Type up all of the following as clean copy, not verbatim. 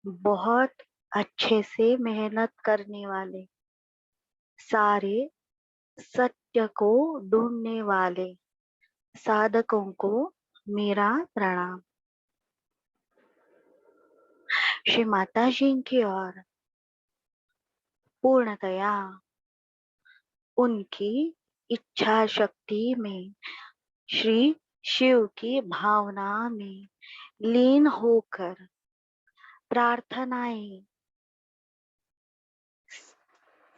बहुत अच्छे से मेहनत करने वाले, सारे सत्य को ढूंढने वाले साधकों को मेरा प्रणाम। श्री माता जी की ओर पूर्णतया उनकी इच्छा शक्ति में, श्री शिव की भावना में लीन होकर प्रार्थनाएं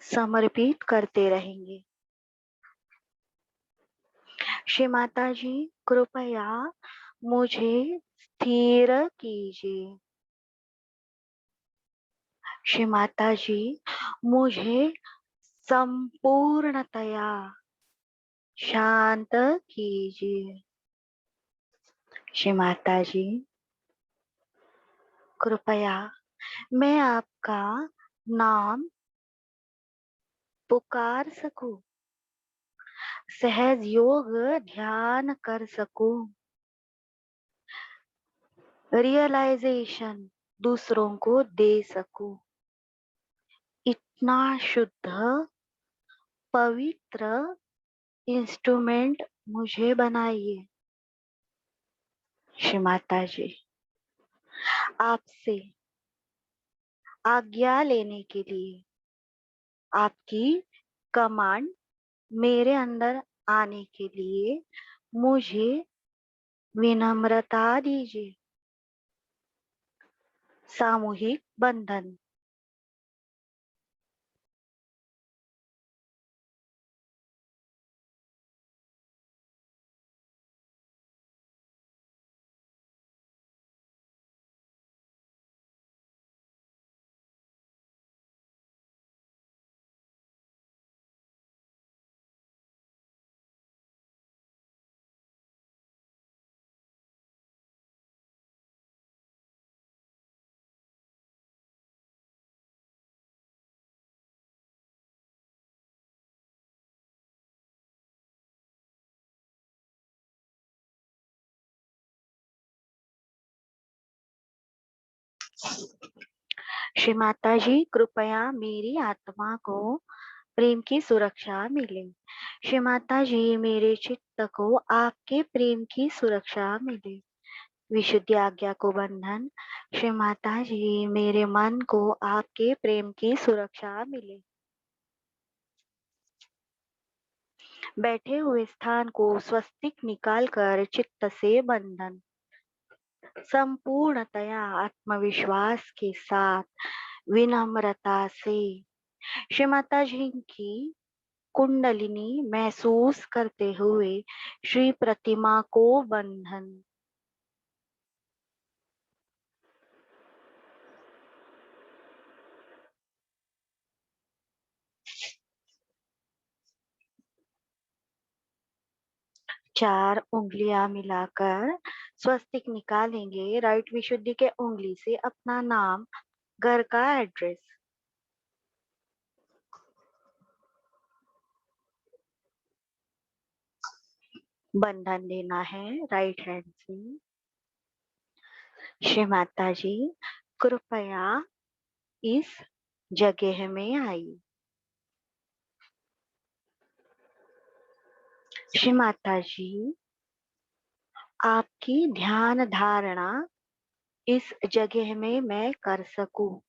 समर्पित करते रहेंगे। श्री माता जी कृपया मुझे स्थिर कीजिए। श्री माता जी मुझे संपूर्णतया शांत कीजिए। श्री माता जी कृपया मैं आपका नाम पुकार सकूं, सहज योग ध्यान कर सकूं, रियलाइजेशन दूसरों को दे सकूं। इतना शुद्ध पवित्र इंस्ट्रूमेंट मुझे बनाइए। श्री माता जी आपसे आज्ञा लेने के लिए, आपकी कमांड मेरे अंदर आने के लिए मुझे विनम्रता दीजिए। सामूहिक बंधन। श्री माता जी कृपया मेरी आत्मा को प्रेम की सुरक्षा मिले। श्री माता जी मेरे चित्त को आपके प्रेम की सुरक्षा मिले। विशुद्धि आज्ञा को बंधन। श्री माता जी मेरे मन को आपके प्रेम की सुरक्षा मिले। बैठे हुए स्थान को स्वस्तिक निकाल कर चित्त से बंधन। संपूर्णतया आत्मविश्वास के साथ विनम्रता से श्री माता जी की कुंडलिनी महसूस करते हुए श्री प्रतिमा को बंधन। चार उंगलियां मिलाकर स्वस्तिक निकालेंगे। राइट विशुद्धि के उंगली से अपना नाम, घर का एड्रेस बंधन देना है राइट हैंड से। श्री माता जी कृपया इस जगह में आई। श्री माता जी आपकी ध्यान धारणा इस जगह में मैं कर सकूं,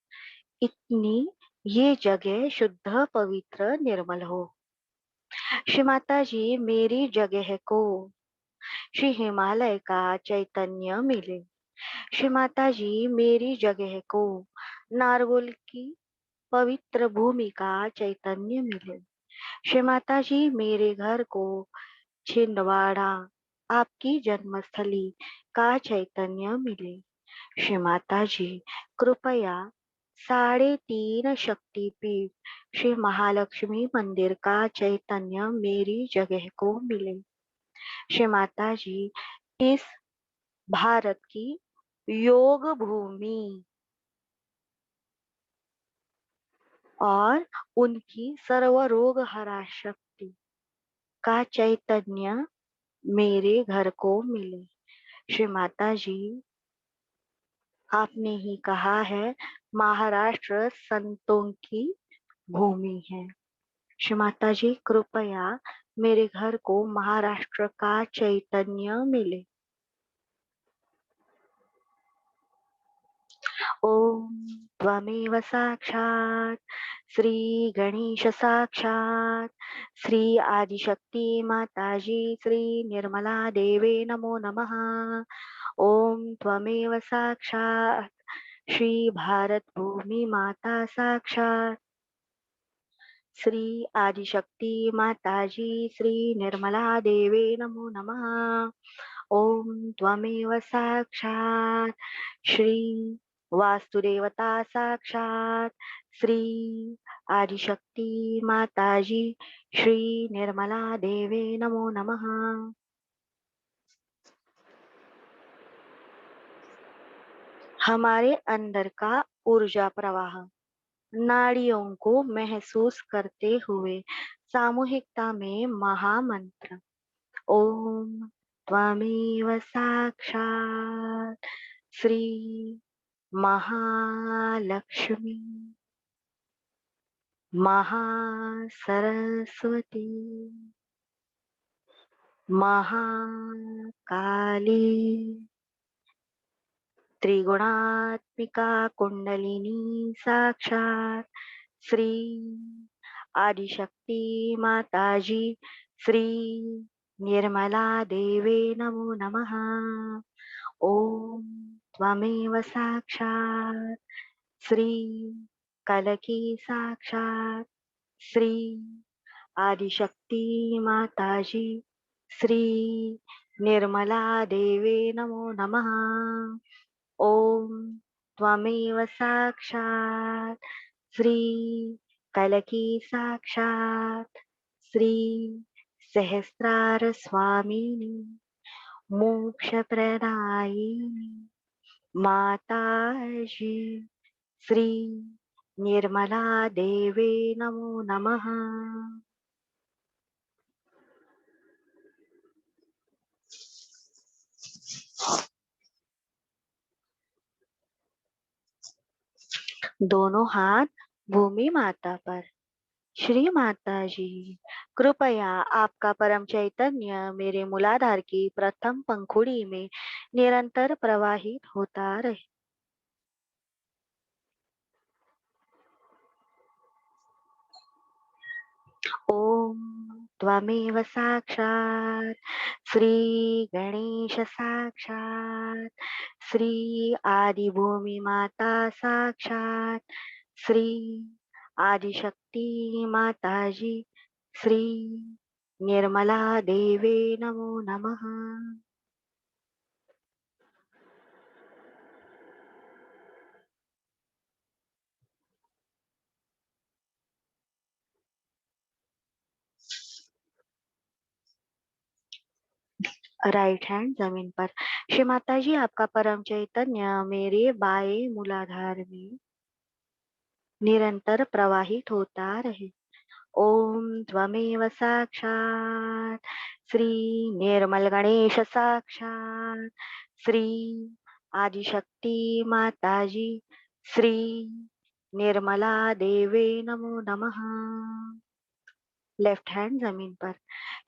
इतनी ये जगह शुद्ध पवित्र निर्मल हो। श्री माता जी मेरी जगह को श्री हिमालय का चैतन्य मिले। श्री माता जी मेरी जगह को नारगोल की पवित्र भूमि का चैतन्य मिले। श्री माता जी मेरे घर को छिंदवाड़ा आपकी जन्मस्थली का चैतन्य मिले। श्री माता जी कृपया 3.5 शक्तिपीठ श्री महालक्ष्मी मंदिर का चैतन्य मेरी जगह को मिले। श्री माता जी इस भारत की योग भूमि और उनकी सर्व रोग हरा शक्ति का चैतन्य मेरे घर को मिले। श्री माता जी आपने ही कहा है महाराष्ट्र संतों की भूमि है। श्री माता जी कृपया मेरे घर को महाराष्ट्र का चैतन्य मिले। ओम त्वमेव साक्षात् श्री गणेश साक्षात् श्री आदिशक्ति माताजी श्री निर्मला देवे नमो नमः। ओम त्वमेव साक्षात् श्री भारत भूमि माता साक्षात् श्री आदिशक्ति माताजी श्री निर्मला देवे नमो नमः। ओम त्वमेव साक्षात् श्री वास्तुदेवता साक्षात् श्री आदिशक्ति माताजी श्री निर्मला देवे नमो नमः। हमारे अंदर का ऊर्जा प्रवाह नाड़ियों को महसूस करते हुए सामूहिकता में महामंत्र ओम त्वमेव साक्षात् श्री महालक्ष्मी महासरस्वती महाकाली त्रिगुणात्मिका कुंडलिनी साक्षात् श्री आदिशक्ति माताजी श्री निर्मला देवे नमो नमः। ओम त्वमेव साक्षात् श्री कलकी साक्षात् श्री आदिशक्ति माताजी श्री निर्मला देवे नमो नमः। ओम त्वमेव साक्षात् श्री कलकी साक्षात् श्री सहस्रार स्वामिनी मोक्षप्रदायिनी माताजी श्री निर्मला देवे नमो नमः। दोनों हाथ भूमि माता पर। श्री माता जी कृपया आपका परम चैतन्य मेरे मूलाधार की प्रथम पंखुड़ी में निरंतर प्रवाहित होता रहे। ओम त्वमेव साक्षात् श्री गणेश साक्षात् श्री आदिभूमि माता साक्षात् श्री आदिशक्ति माताजी श्री निर्मला देवे नमो नमः। राइट हैंड जमीन पर। श्री माता जी आपका परम चैतन्य मेरे बाएं मूलाधार में निरंतर प्रवाहित होता रहे। ओम त्वमेव साक्षात् श्री निर्मल गणेश साक्षात् श्री आदिशक्ति माताजी श्री निर्मला देवे नमो नमः। लेफ्ट हैंड जमीन पर।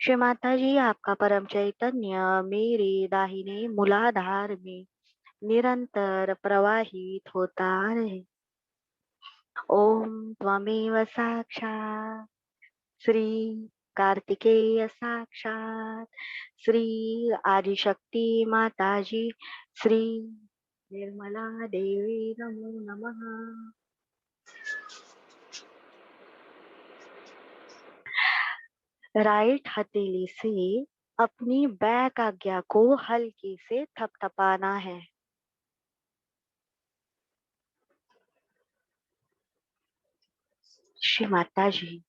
श्री माता जी आपका परम चैतन्य मेरे दाहिने मूलाधार में निरंतर प्रवाहित होता रहे। ओम त्वमेव साक्षात् श्री कार्तिकेय साक्षात् श्री आदिशक्ति माताजी श्री निर्मला देवी नमो नमः। राइट हथेली से अपनी बैक आज्ञा को हल्के से थपथपाना है। श्री माता जी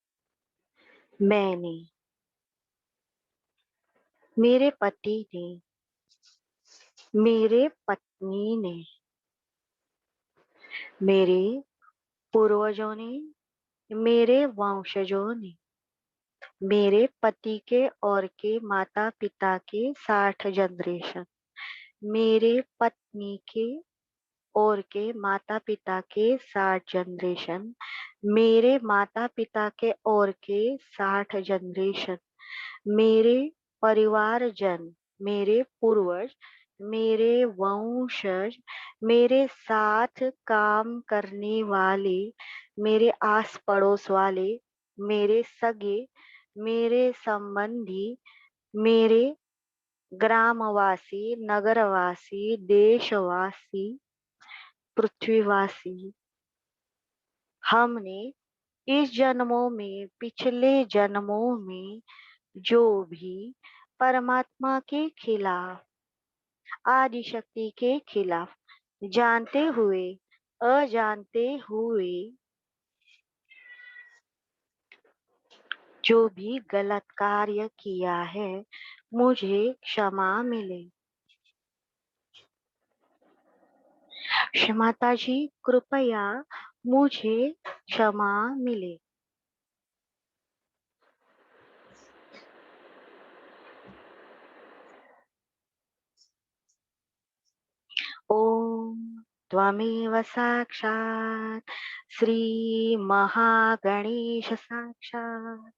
मैंने मेरे पति ने मेरे पत्नी ने मेरे पूर्वजों ने मेरे वंशजों ने मेरे पति के और के माता पिता के 60 जनरेशन मेरे पत्नी के और के माता पिता के 60 जनरेशन, मेरे माता पिता के और के 60 जनरेशन, मेरे परिवारजन, मेरे पूर्वज, मेरे वंशज, मेरे साथ काम करने वाले, मेरे आस पड़ोस वाले, मेरे सगे, मेरे संबंधी, मेरे ग्रामवासी, नगरवासी, देशवासी, पृथ्वीवासी, हमने इस जन्मों में, पिछले जन्मों में जो भी परमात्मा के खिलाफ, आदि शक्ति के खिलाफ, जानते हुए, अजानते हुए जो भी गलत कार्य किया है, मुझे क्षमा मिले। माता जी, कृपया मुझे क्षमा मिले। ओम त्वमेव साक्षात् श्री महागणेश साक्षात्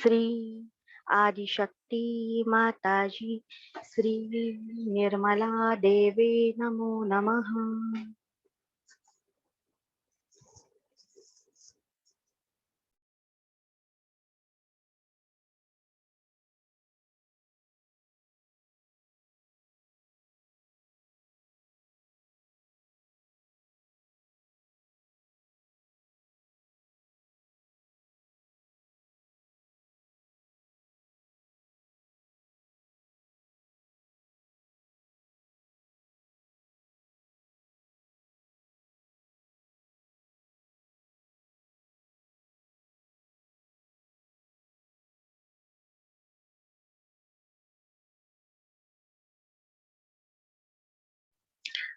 श्री आदिशक्ति माताजी, श्री निर्मला देवी नमो नमः।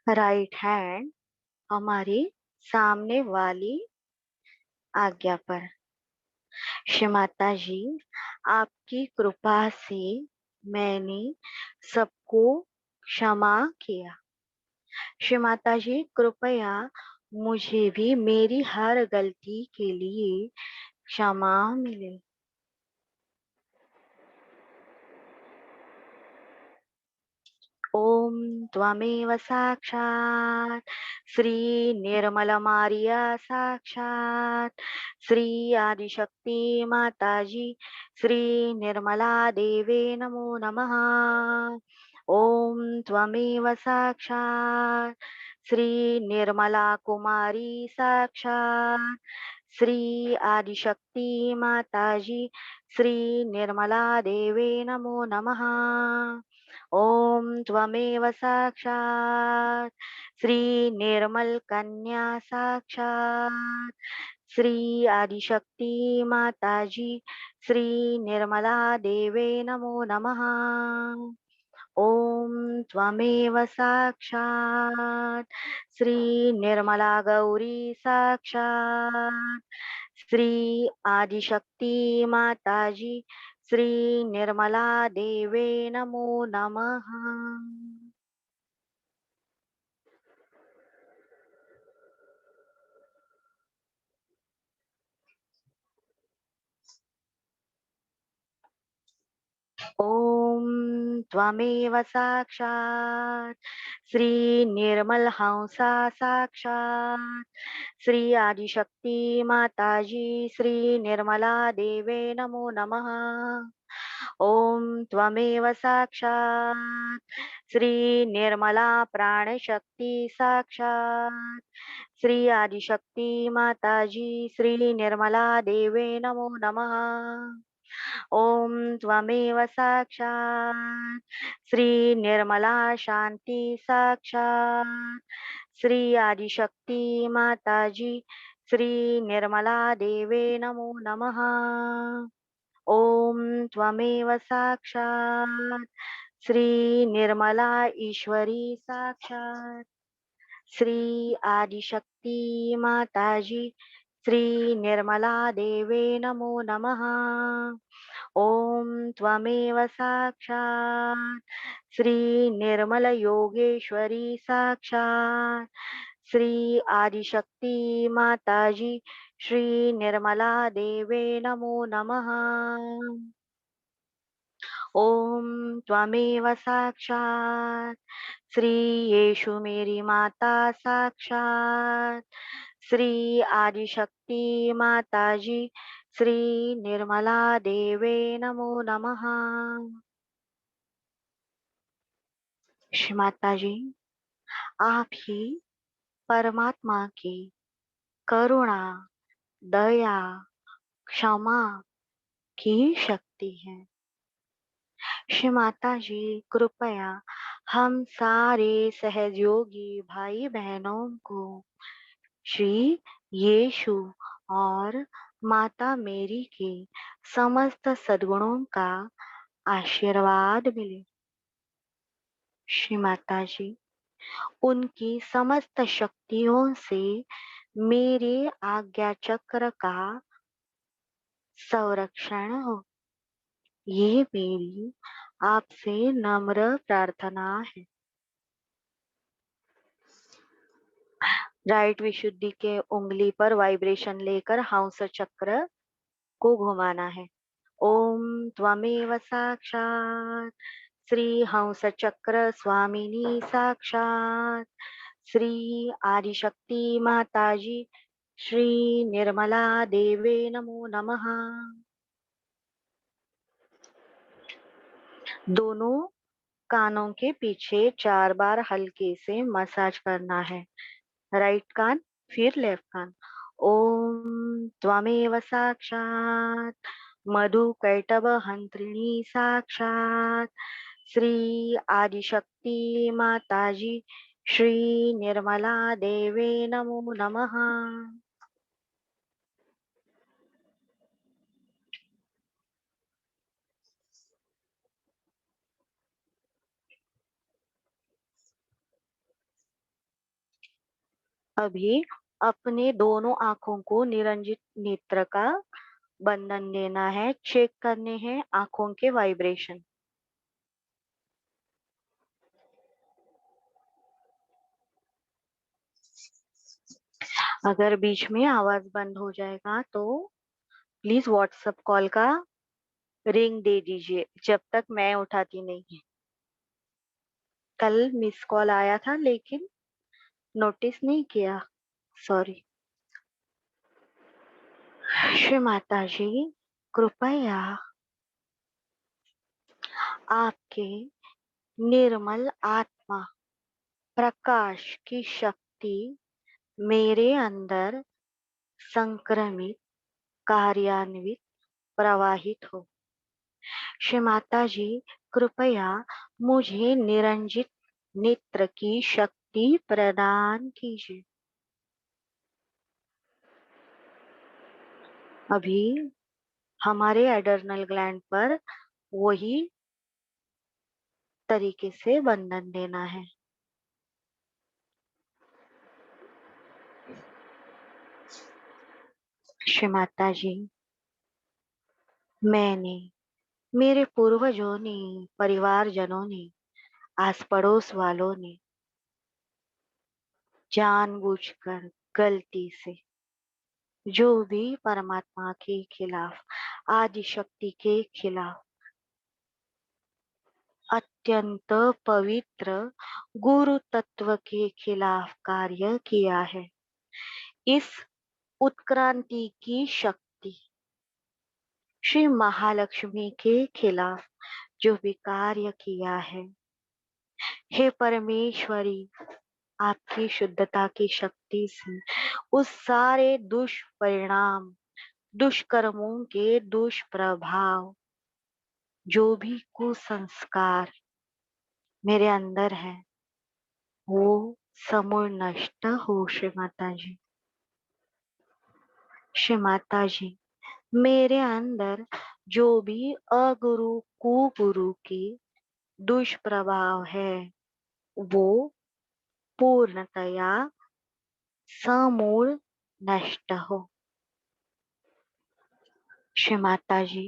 राइट हैंड हमारी सामने वाली आज्ञा पर। श्री माता जी, आपकी कृपा से मैंने सबको क्षमा किया। श्री माता जी, कृपया मुझे भी मेरी हर गलती के लिए क्षमा मिले। ओम त्वमेव साक्षात् श्री निर्मल मारिया साक्षात् श्री आदिशक्ति माताजी, श्री निर्मला देवे नमो नमः। ओम त्वमेव साक्षात् श्री निर्मला कुमारी साक्षात् श्री आदिशक्ति माताजी, श्री निर्मला देवे नमो नमः। ओम त्वमेव साक्षात् श्री निर्मल कन्या साक्षात् श्री आदिशक्ति माताजी, श्री निर्मला देवे नमो नमः। ओम त्वमेव साक्षात् श्री निर्मला गौरी साक्षात् श्री आदिशक्ति माताजी, श्री निर्मला देवे नमो नमः। ओम त्वमेव साक्षात् श्री निर्मल हंसा साक्षात् श्री आदिशक्ति माताजी, श्री निर्मला देवे नमो नमः। ओम त्वमेव साक्षात् श्री निर्मला प्राण शक्ति साक्षात् श्री आदिशक्ति माताजी, श्री निर्मला देवे नमो नमः। ओम त्वमेव साक्षात् श्री निर्मला शांति साक्षात् श्री आदिशक्ति माताजी, श्री निर्मला देवे नमो नमः। ओम त्वमेव साक्षात् श्री निर्मला ईश्वरी साक्षात् श्री आदिशक्ति माताजी, श्री निर्मला देवे नमो नमः। ओम त्वमेव साक्षात् श्री निर्मल योगेश्वरी साक्षात् श्री आदिशक्ति माताजी श्री निर्मला देवे नमो नमः। ओम त्वमेव साक्षात् श्री येषु मेरी माता साक्षात श्री आदिशक्ति माताजी श्री निर्मला देवे नमो नमः। श्री माताजी, आप ही परमात्मा की करुणा, दया, क्षमा की शक्ति है। श्री माता जी, कृपया हम सारे सहयोगी भाई बहनों को श्री यीशु और माता मेरी के समस्त सद्गुणों का आशीर्वाद मिले। श्री माता जी, उनकी समस्त शक्तियों से मेरे आज्ञा चक्र का संरक्षण हो, ये मेरी आपसे नम्र प्रार्थना है। राइट विशुद्धि के उंगली पर वाइब्रेशन लेकर हंस चक्र को घुमाना है। ओम त्वमेव साक्षात् श्री हंस चक्र स्वामिनी साक्षात् श्री आदिशक्ति माताजी श्री निर्मला देवे नमो नमः। दोनों कानों के पीछे 4 बार हल्के से मसाज करना है। राइट कान फिर लेफ्ट कान। ओम त्वमेव साक्षात् मधु कैटभ हंत्रिणी साक्षात् श्री आदिशक्ति माताजी श्री निर्मला देवे नमो नमः। अभी अपने दोनों आंखों को निरंजित नेत्र का बंधन देना है। चेक करने हैं आंखों के वाइब्रेशन। अगर बीच में आवाज बंद हो जाएगा तो प्लीज व्हाट्सएप कॉल का रिंग दे दीजिए जब तक मैं उठाती नहीं। कल मिस कॉल आया था लेकिन नोटिस नहीं किया, सॉरी। श्री माता जी, कृपया आपके निर्मल आत्मा प्रकाश की शक्ति मेरे अंदर संक्रमित, कार्यान्वित, प्रवाहित हो। श्री माता जी, कृपया मुझे निरंजित नेत्र की शक्ति प्रदान कीजिए। अभी हमारे एडर्नल ग्लैंड पर वही तरीके से बंधन देना है। श्री माता जी, मैंने, मेरे पूर्वजों ने, परिवारजनों ने, आस पड़ोस वालों ने जानबूझकर गलती से जो भी परमात्मा के खिलाफ, आदि शक्ति के खिलाफ, अत्यंत पवित्र गुरु तत्व के खिलाफ कार्य किया है, इस उत्क्रांति की शक्ति श्री महालक्ष्मी के खिलाफ जो भी कार्य किया है, हे परमेश्वरी, आपकी शुद्धता की शक्ति से उस सारे दुष्परिणाम, दुष्कर्मों के दुष्प्रभाव, जो भी कुसंस्कार मेरे अंदर है, वो समूल नष्ट हो। श्री माता जी, श्री माता जी, मेरे अंदर जो भी अगुरु कुगुरु के दुष्प्रभाव है, वो पूर्णतया समूल नष्ट हो। श्री माता जी,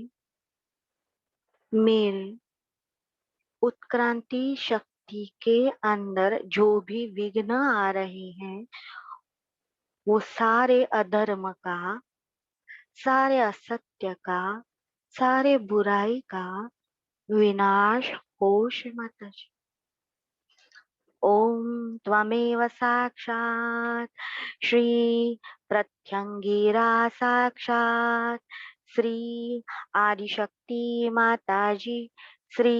मेरे उत्क्रांति शक्ति व्यक्ति के अंदर जो भी विघ्न आ रहे हैं, वो सारे अधर्म का, सारे असत्य का, सारे बुराई का विनाश हो श्री माता जी। ओम त्वमेव साक्षात् श्री प्रत्यंगिरा साक्षात् श्री आदिशक्ति माताजी श्री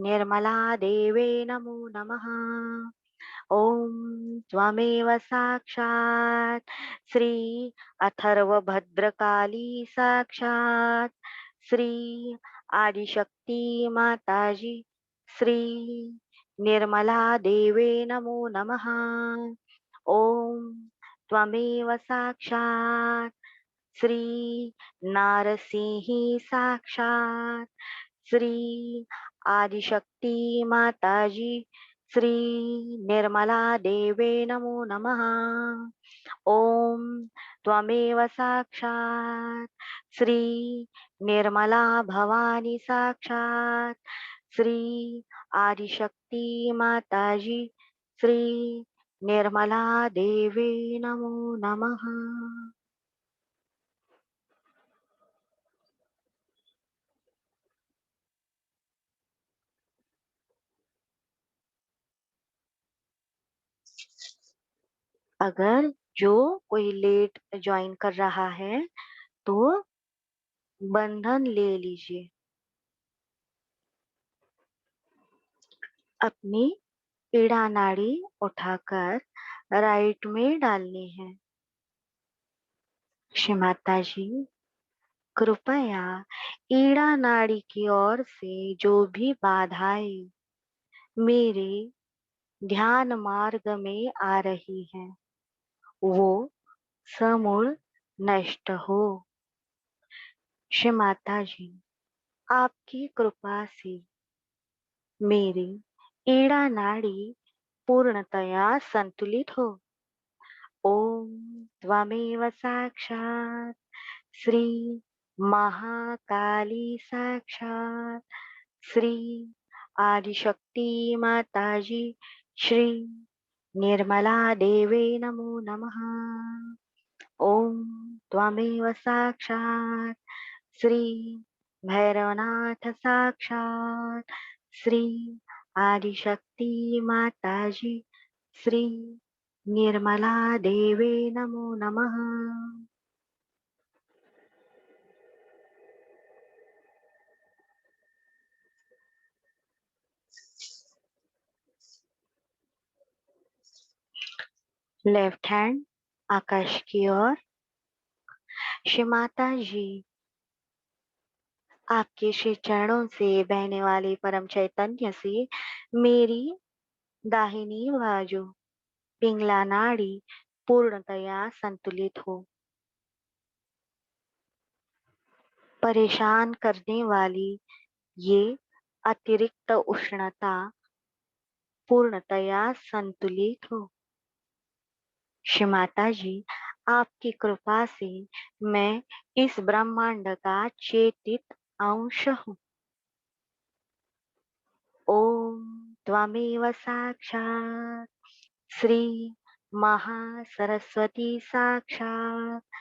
निर्मला देवे नमो नमः। ओम त्वमेव साक्षात् श्री अथर्वभद्रकाली साक्षात् श्री आदिशक्ति माताजी श्री निर्मला देवे नमो नमः। ओम त्वमेव साक्षात् श्री नारसिंही साक्षात् श्री आदिशक्ति माताजी श्री निर्मला देवे नमो नमः। ओम त्वमेव साक्षात् श्री निर्मला भवानी साक्षात् श्री आदिशक्ति माताजी श्री निर्मला देवे नमो नमः। अगर जो कोई लेट ज्वाइन कर रहा है तो बंधन ले लीजिए। अपनी पीड़ा नाड़ी उठाकर राइट में डालनी है। श्री माता जी कृपया ईड़ा नाड़ी की ओर से जो भी बाधाएं मेरे ध्यान मार्ग में आ रही हैं, वो समूल नष्ट हो। श्री माता जी आपकी कृपा से मेरी ईड़ा नाड़ी पूर्णतया संतुलित हो। ओम त्वमेव साक्षात् श्री महाकाली साक्षात् श्री आदिशक्ति माताजी श्री निर्मला देवे नमो नमः। ओम त्वमेव साक्षात् श्री भैरवनाथ साक्षात् श्री आदिशक्ति माताजी श्री निर्मला देवे नमो नमः। लेफ्ट हैंड आकाश की ओर। श्री माता जी आपके श्री चरणों से बहने वाले परम चैतन्य से मेरी दाहिनी बाजू पिंगला नाड़ी पूर्णतया संतुलित हो। परेशान करने वाली ये अतिरिक्त उष्णता पूर्णतया संतुलित हो। श्री माता जी आपकी कृपा से मैं इस ब्रह्मांड का चेतित अंश हूँ। ओम त्वमेव साक्षात् श्री महासरस्वती साक्षात्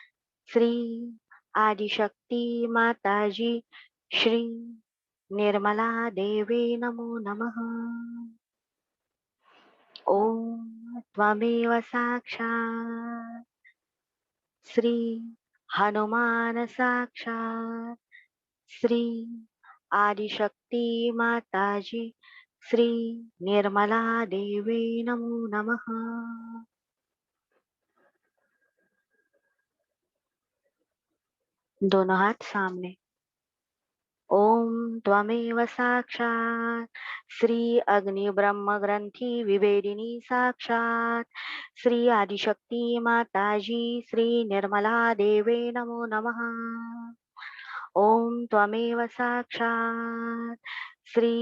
श्री आदिशक्ति माताजी श्री निर्मला देवे नमो नमः। ओम त्वमेव साक्षात् श्री हनुमान साक्षात् श्री आदिशक्ति माताजी श्री निर्मला देवे नमो नमः। दोनों हाथ सामने। ओम त्वमेव साक्षात् श्री अग्नि ब्रह्म ग्रंथि विभेदिनी साक्षात् श्री आदिशक्ति माताजी श्री निर्मला देवे नमो नमः। ओम त्वमेव साक्षात् श्री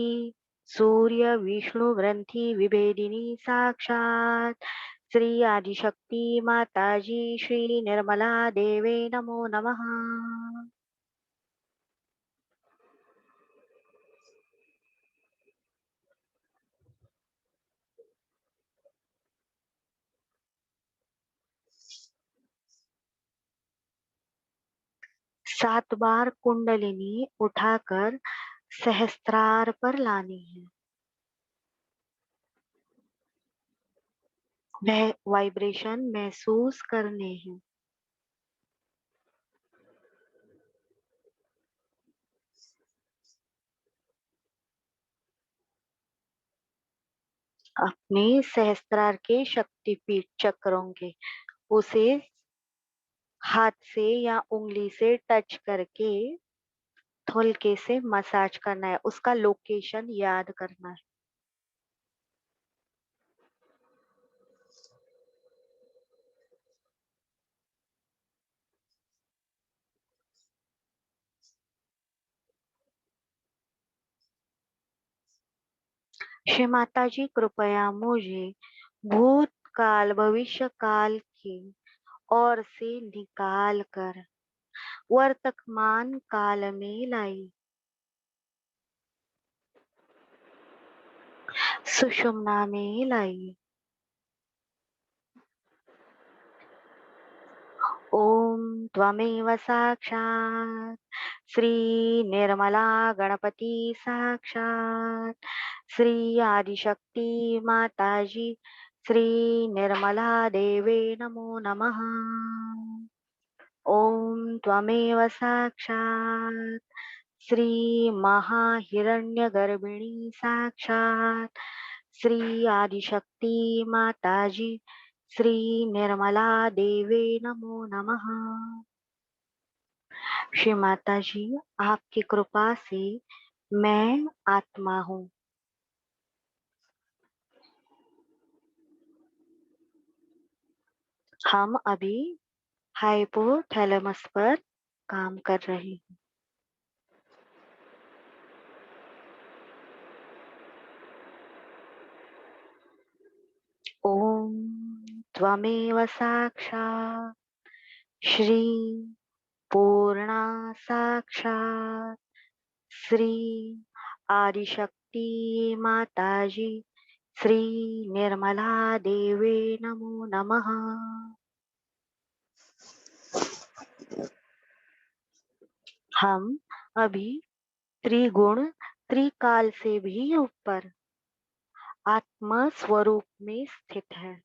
सूर्य विष्णु ग्रंथि विभेदिनी साक्षात् श्री आदिशक्ति माताजी श्री निर्मला देवे नमो नमः। 7 बार कुंडलिनी उठाकर सहस्त्रार पर लानी है। वह वाइब्रेशन महसूस करने हैं। अपने सहस्त्रार के शक्तिपीठ चक्रों के उसे हाथ से या उंगली से टच करके हल्के से मसाज करना है, उसका लोकेशन याद करना है। श्री माता जी कृपया मुझे भूतकाल भविष्य काल की ओर से निकाल कर वर्तमान काल में लाई। सुषुम्ना में लाई। ओम त्वमेव साक्षात् श्री निर्मला गणपति साक्षात् श्री आदिशक्ति माताजी श्री निर्मला देवे नमो नमः। ओम त्वमेव साक्षात् श्री महाहिरण्यगर्भिणी साक्षात् श्री आदिशक्ति माताजी श्री निर्मला देवे नमो नमः। श्री माता जी आपकी कृपा से मैं आत्मा हूँ। हम अभी हाइपोथैलेमस पर काम कर रहे हैं। ओम त्वमेव साक्षात् श्री पूर्णा साक्षात् श्री आदिशक्ति माताजी श्री निर्मला देवे नमो नमः। हम अभी त्रिगुण त्रिकाल से भी ऊपर आत्मा स्वरूप में स्थित है।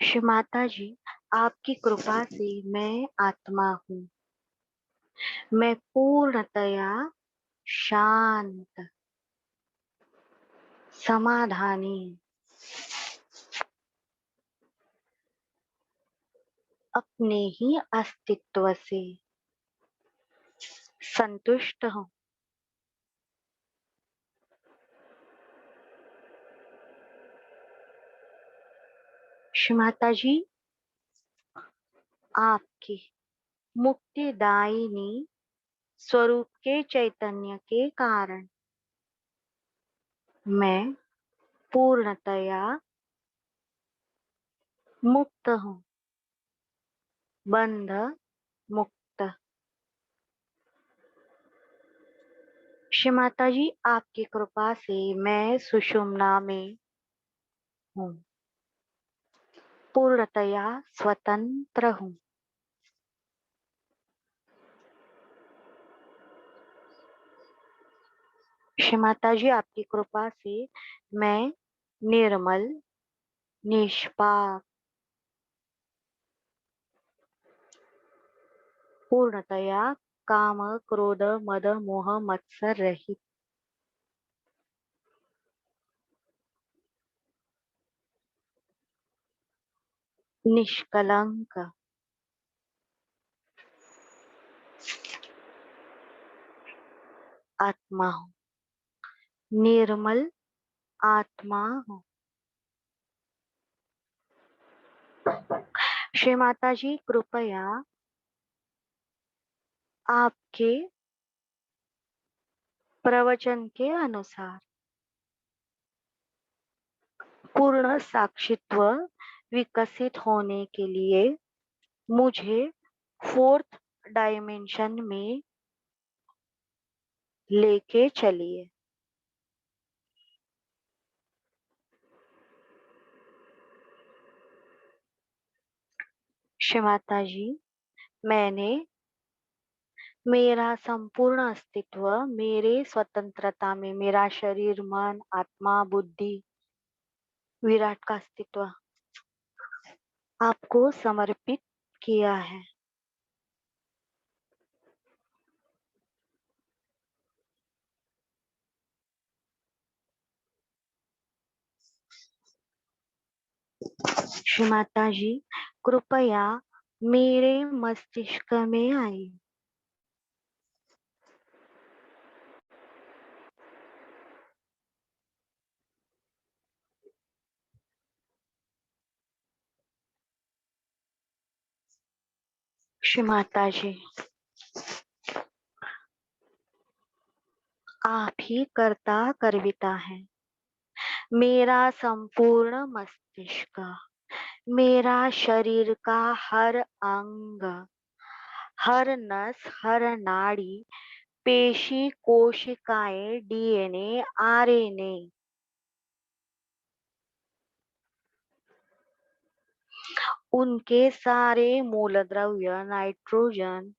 श्री माता जी आपकी कृपा से मैं आत्मा हूँ। मैं पूर्णतया शांत समाधानी अपने ही अस्तित्व से संतुष्ट हूँ। श्री माता जी आपकी मुक्तिदायिनी स्वरूप के चैतन्य के कारण मैं पूर्णतया मुक्त हूँ। बंध मुक्त। श्री माता जी आपकी कृपा से मैं सुषुम्ना में हूँ। पूर्णतया स्वतंत्र हूँ। श्री माता जी आपकी कृपा से मैं निर्मल निष्पाप पूर्णतया काम क्रोध मद मोह मत्सर रहित निष्कलंक आत्मा हूँ। निर्मल आत्मा हूँ। श्री माता जी कृपया आपके प्रवचन के अनुसार पूर्ण साक्षित्व विकसित होने के लिए मुझे 4th डायमेंशन में लेके चलिए। श्री माता जी मैंने मेरा संपूर्ण अस्तित्व मेरे स्वतंत्रता में, मेरा शरीर, मन, आत्मा, बुद्धि, विराट का अस्तित्व आपको समर्पित किया है। श्री माता जी, कृपया मेरे मस्तिष्क में आई। श्री माता जी, आप ही कर्ता कर्विता है। मेरा संपूर्ण मस्तिष्क, मेरा शरीर का हर अंग, हर नस, हर नाड़ी, पेशी, कोशिकाएं, डीएनए, आरएनए, उनके सारे मूल द्रव्य, नाइट्रोजन,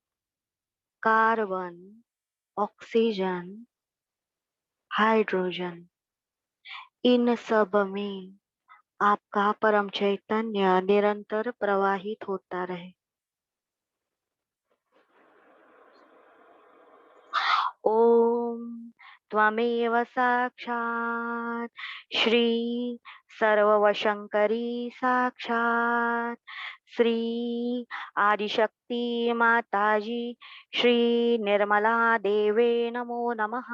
कार्बन, ऑक्सीजन, हाइड्रोजन, इन सब में आपका परम चैतन्य निरंतर प्रवाहित होता रहे। ओम त्वमेव साक्षात् श्री सर्ववशंकरी साक्षात् श्री आदिशक्ति माताजी श्री निर्मला देवे नमो नमः।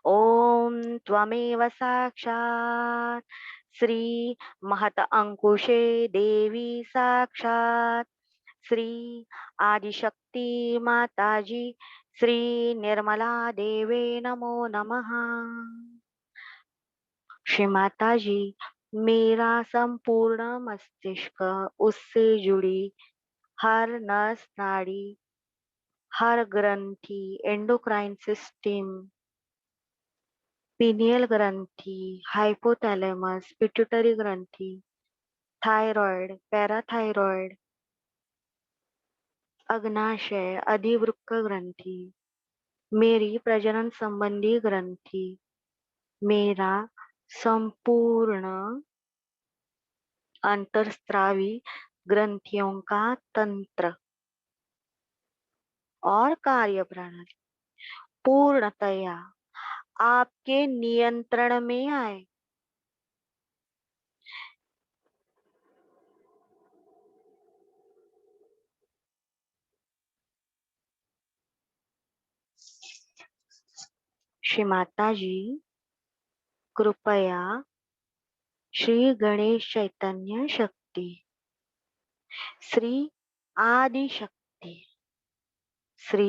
ओम त्वमेव साक्षात् श्री महत अंकुशे देवी साक्षात् श्री आदिशक्ति माताजी श्री निर्मला देवे नमो नमः। श्री माता जी, मेरा संपूर्ण मस्तिष्क, उससे जुड़ी हर नस नाड़ी, हर ग्रंथि, एंडोक्राइन सिस्टम, पीनियल ग्रंथि, हाइपोथैलेमस, पिट्यूटरी ग्रंथि, थायराइड, पैराथायराइड, अग्नाशय, अधिवृक्क ग्रंथि, मेरी प्रजनन संबंधी ग्रंथि, मेरा संपूर्ण अंतर्स्रावी ग्रंथियों का तंत्र और कार्य प्रणाली पूर्णतया आपके नियंत्रण में आए। श्री माता जी, कृपया श्री गणेश चैतन्य शक्ति, श्री आदि शक्ति, श्री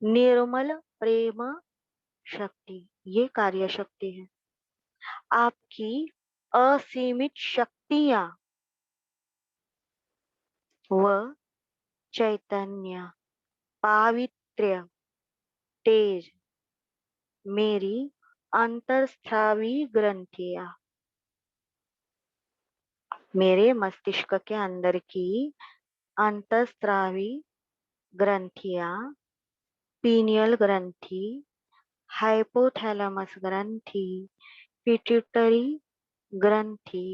निर्मल प्रेम शक्ति, ये कार्य शक्ति है। आपकी असीमित शक्तियां व चैतन्य, पावित्र्य, तेज मेरी अंतर्स्रावी ग्रंथियां, मेरे मस्तिष्क के अंदर की अंतर्स्रावी ग्रंथियां, पीनियल ग्रंथि, हाइपोथैलेमस ग्रंथि, पिट्यूटरी ग्रंथि,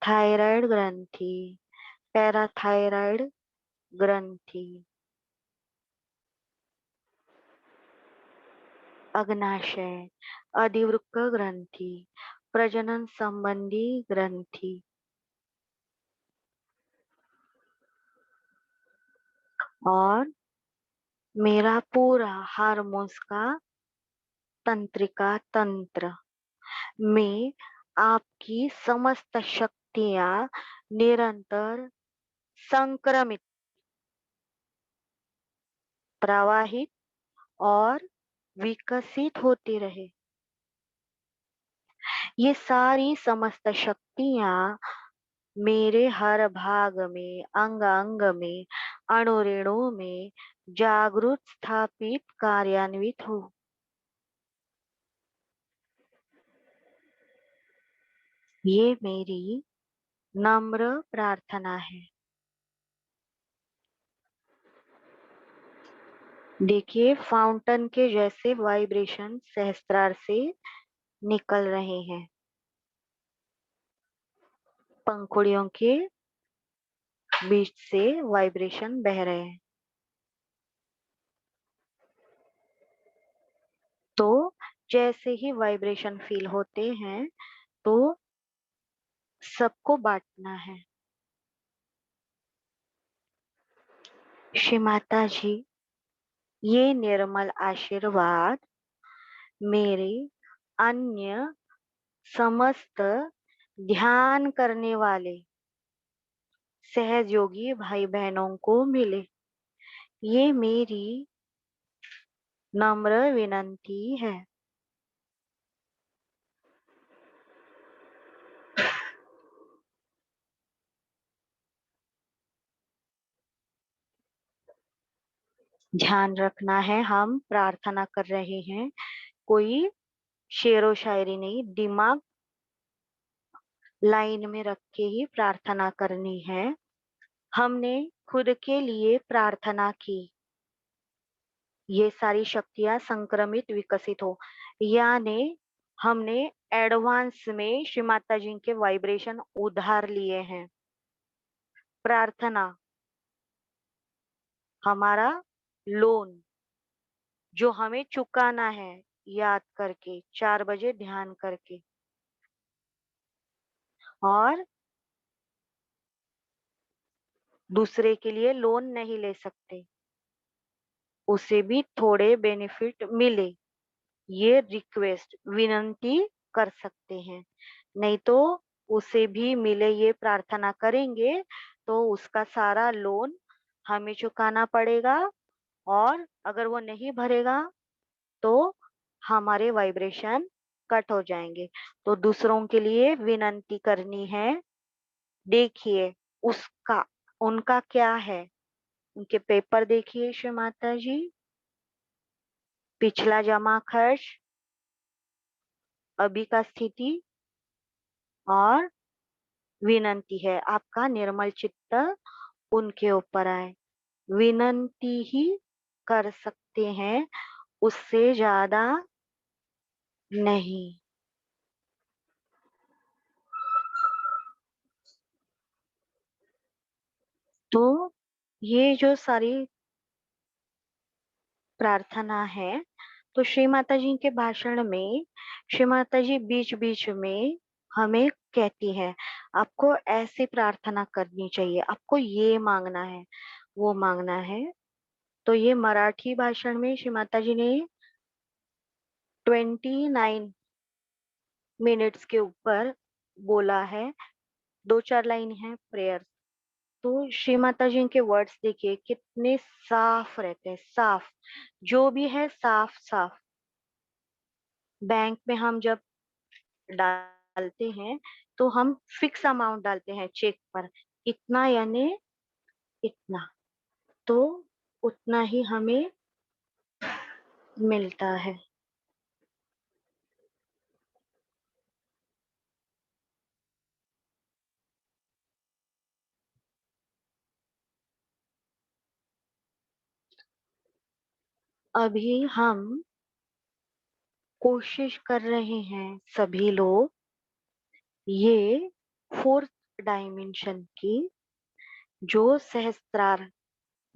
थायराइड ग्रंथि, पैराथायराइड ग्रंथि, अग्नाशय, अधिवृक्क ग्रंथि, प्रजनन संबंधी ग्रंथि और मेरा पूरा हार्मोन्स का तंत्रिका तंत्र में आपकी समस्त शक्तियां निरंतर संक्रमित, प्रवाहित और विकसित होती रहे। ये सारी समस्त शक्तियां मेरे हर भाग में, अंग अंग में, अणु रेणु में जागृत, स्थापित, कार्यान्वित हो। ये मेरी नम्र प्रार्थना है। देखिए फाउंटेन के जैसे वाइब्रेशन सहस्त्रार से निकल रहे हैं, पंखुड़ियों के बीच से वाइब्रेशन बह रहे हैं। तो जैसे ही वाइब्रेशन फील होते हैं तो सबको बांटना है। श्री माता जी, ये निर्मल आशीर्वाद मेरे अन्य समस्त ध्यान करने वाले सहज योगी भाई बहनों को मिले। ये मेरी नम्र विनंती है। ध्यान रखना है, हम प्रार्थना कर रहे हैं, कोई शेरो शायरी नहीं, दिमाग लाइन में रख के ही प्रार्थना करनी है। हमने खुद के लिए प्रार्थना की, ये सारी शक्तियां संक्रमित विकसित हो, यानी हमने एडवांस में श्री माता जी के वाइब्रेशन उधार लिए हैं। प्रार्थना हमारा लोन जो हमें चुकाना है, याद करके 4 बजे ध्यान करके। और दूसरे के लिए लोन नहीं ले सकते, उसे भी थोड़े बेनिफिट मिले, ये रिक्वेस्ट विनंती कर सकते हैं। नहीं तो उसे भी मिले ये प्रार्थना करेंगे तो उसका सारा लोन हमें चुकाना पड़ेगा, और अगर वो नहीं भरेगा तो हमारे वाइब्रेशन कट हो जाएंगे। तो दूसरों के लिए विनंती करनी है। देखिए उसका उनका क्या है, उनके पेपर देखिए श्री माता जी, पिछला जमा खर्च, अभी का स्थिति, और विनंती है आपका निर्मल चित्त उनके ऊपर आए। विनंती ही कर सकते हैं, उससे ज्यादा नहीं। तो ये जो सारी प्रार्थना है, तो श्री माता जी के भाषण में श्री माता जी बीच बीच में हमें कहती है, आपको ऐसी प्रार्थना करनी चाहिए, आपको ये मांगना है, वो मांगना है। तो ये मराठी भाषण में श्री माता जी ने 29 मिनट्स के ऊपर बोला है, 2-4 लाइन है प्रेयर। तो श्री माता जी के वर्ड्स देखिए कितने साफ रहते हैं, साफ, जो भी है साफ साफ। बैंक में हम जब डालते हैं तो हम फिक्स अमाउंट डालते हैं चेक पर, इतना यानी इतना, तो उतना ही हमें मिलता है। अभी हम कोशिश कर रहे हैं सभी लोग, ये फोर्थ डायमेंशन की जो सहस्त्रार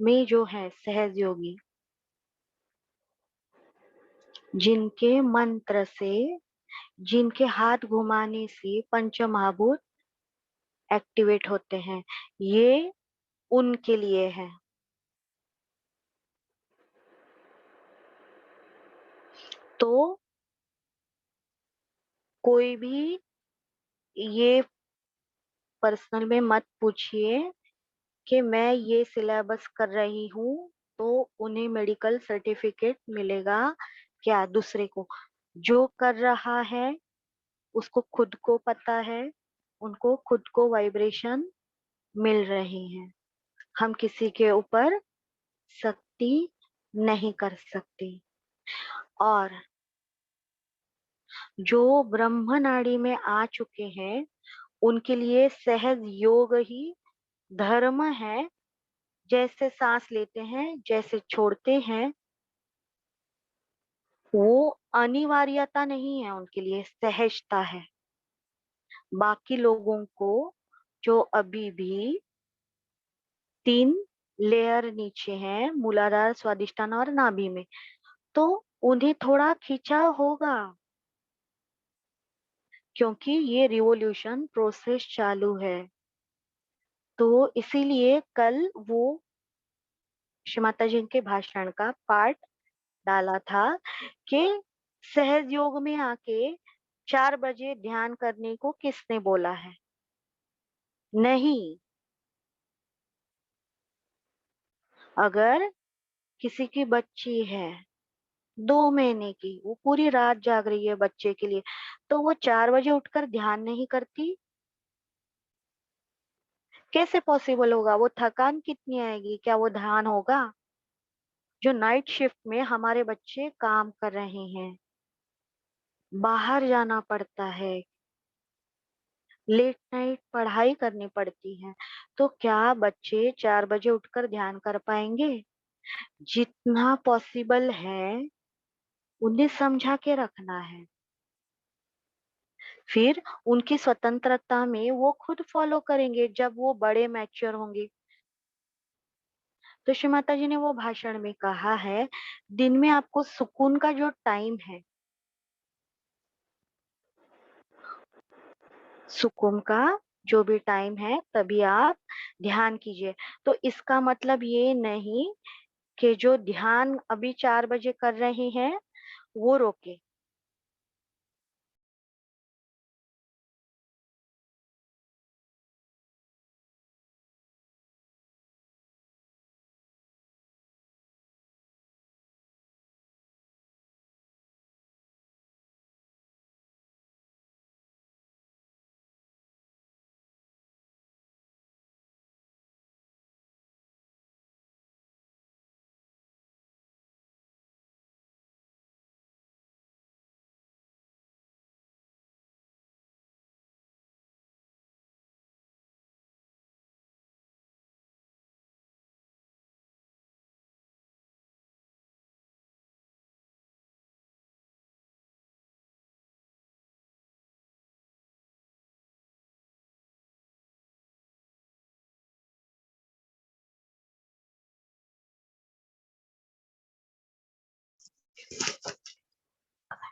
में जो है सहज योगी, जिनके मंत्र से, जिनके हाथ घुमाने से पंच महाभूत एक्टिवेट होते हैं, ये उनके लिए है। तो कोई भी ये पर्सनल में मत पूछिए कि मैं ये सिलेबस कर रही हूँ तो उन्हें मेडिकल सर्टिफिकेट मिलेगा क्या। दूसरे को, जो कर रहा है उसको खुद को पता है, उनको खुद को वाइब्रेशन मिल रही है। हम किसी के ऊपर सख्ती नहीं कर सकते। और जो ब्रह्म नाड़ी में आ चुके हैं उनके लिए सहज योग ही धर्म है। जैसे सांस लेते हैं, जैसे छोड़ते हैं, वो अनिवार्यता नहीं है उनके लिए, सहजता है। बाकी लोगों को जो अभी भी 3 लेयर नीचे हैं, मूलाधार, स्वादिष्टान और नाभि में, तो उन्हें थोड़ा खिंचाव होगा, क्योंकि ये रिवॉल्यूशन प्रोसेस चालू है। तो इसीलिए कल वो श्री माता जी के भाषण का पार्ट डाला था कि सहज योग में आके 4 बजे ध्यान करने को किसने बोला है? नहीं। अगर किसी की बच्ची है 2 महीने की, वो पूरी रात जाग रही है बच्चे के लिए, तो वो 4 बजे उठकर ध्यान नहीं करती? कैसे पॉसिबल होगा? वो थकान कितनी आएगी, क्या वो ध्यान होगा? जो नाइट शिफ्ट में हमारे बच्चे काम कर रहे हैं, बाहर जाना पड़ता है, लेट नाइट पढ़ाई करनी पड़ती है, तो क्या बच्चे 4 बजे उठकर ध्यान कर पाएंगे? जितना पॉसिबल है उन्हें समझा के रखना है। फिर उनकी स्वतंत्रता में वो खुद फॉलो करेंगे जब वो बड़े मैच्योर होंगे। तो श्री माता जी ने वो भाषण में कहा है, दिन में आपको सुकून का जो टाइम है, सुकून का जो भी टाइम है, तभी आप ध्यान कीजिए। तो इसका मतलब ये नहीं कि जो ध्यान अभी 4 बजे कर रहे हैं वो रोके।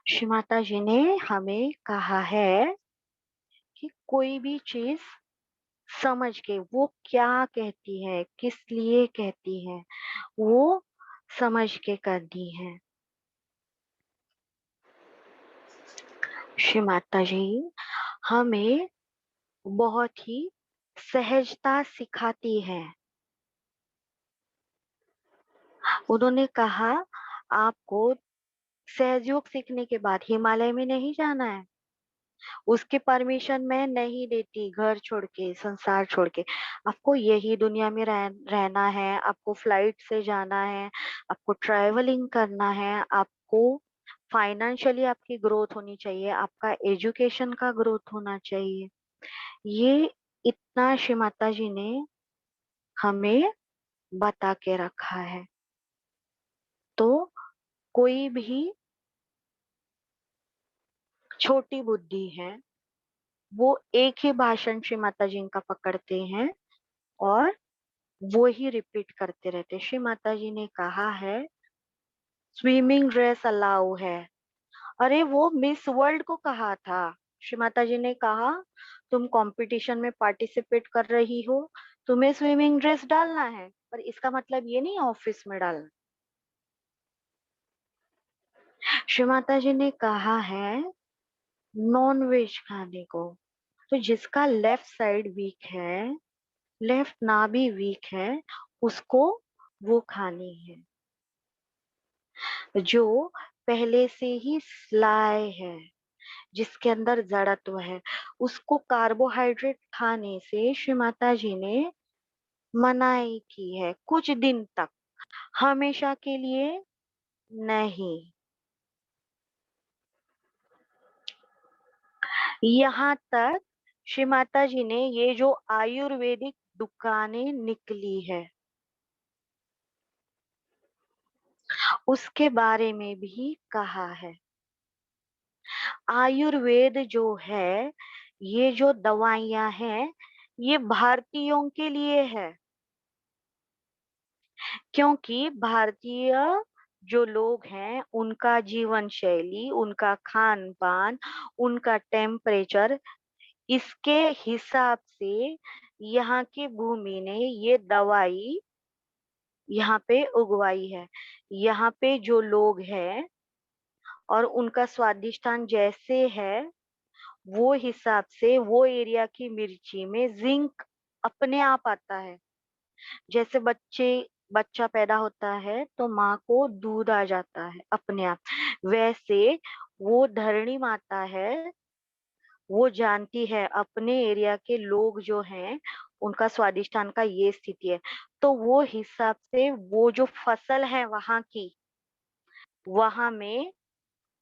श्री माता जी ने हमें कहा है कि कोई भी चीज समझ के वो क्या कहती है, किस लिए कहती है, वो समझ के करनी है। श्री माता जी हमें बहुत ही सहजता सिखाती है। उन्होंने कहा, आपको सहयोग सीखने के बाद हिमालय में नहीं जाना है। उसकी परमिशन मैं नहीं देती, घर छोड़ के, संसार छोड़ के। आपको यही दुनिया में रहना है, आपको फ्लाइट से जाना है, आपको ट्रैवलिंग करना है, आपको फाइनेंशियली आपकी ग्रोथ होनी चाहिए, आपका एजुकेशन का ग्रोथ होना चाहिए। ये इतना श्री माता जी ने हमें बता के रखा है। तो कोई भी छोटी बुद्धि है, वो एक ही भाषण श्री माता जी का पकड़ते हैं और वो ही रिपीट करते रहते। श्री माता जी ने कहा है, स्विमिंग ड्रेस अलाउ है। अरे वो मिस वर्ल्ड को कहा था। श्री माता जी ने कहा, तुम कंपटीशन में पार्टिसिपेट कर रही हो, तुम्हें स्विमिंग ड्रेस डालना है, पर इसका मतलब ये नहीं ऑफिस में डालना। श्री माता जी ने कहा है नॉन वेज खाने को। तो जिसका लेफ्ट साइड वीक है, लेफ्ट नाभि वीक है, उसको वो खानी है। जो पहले से ही स्लाय है, जिसके अंदर जड़त्व है, उसको कार्बोहाइड्रेट खाने से श्री माता जी ने मनाई की है, कुछ दिन तक, हमेशा के लिए नहीं। यहाँ तक श्री माता जी ने ये जो आयुर्वेदिक दुकानें निकली है, उसके बारे में भी कहा है। आयुर्वेद जो है, ये जो दवाइयां हैं, ये भारतीयों के लिए है, क्योंकि भारतीय जो लोग हैं उनका जीवन शैली, उनका खान पान, उनका टेम्परेचर, इसके हिसाब से यहाँ की भूमि ने ये दवाई यहाँ पे उगवाई है। यहाँ पे जो लोग हैं और उनका स्वादिष्टान जैसे है, वो हिसाब से वो एरिया की मिर्ची में जिंक अपने आप आता है। जैसे बच्चा पैदा होता है तो माँ को दूध आ जाता है अपने आप, वैसे वो धरणी माता है, वो जानती है अपने एरिया के लोग जो हैं उनका स्वादिष्टान का ये स्थिति है। तो वो हिसाब से वो जो फसल है वहां की, वहां में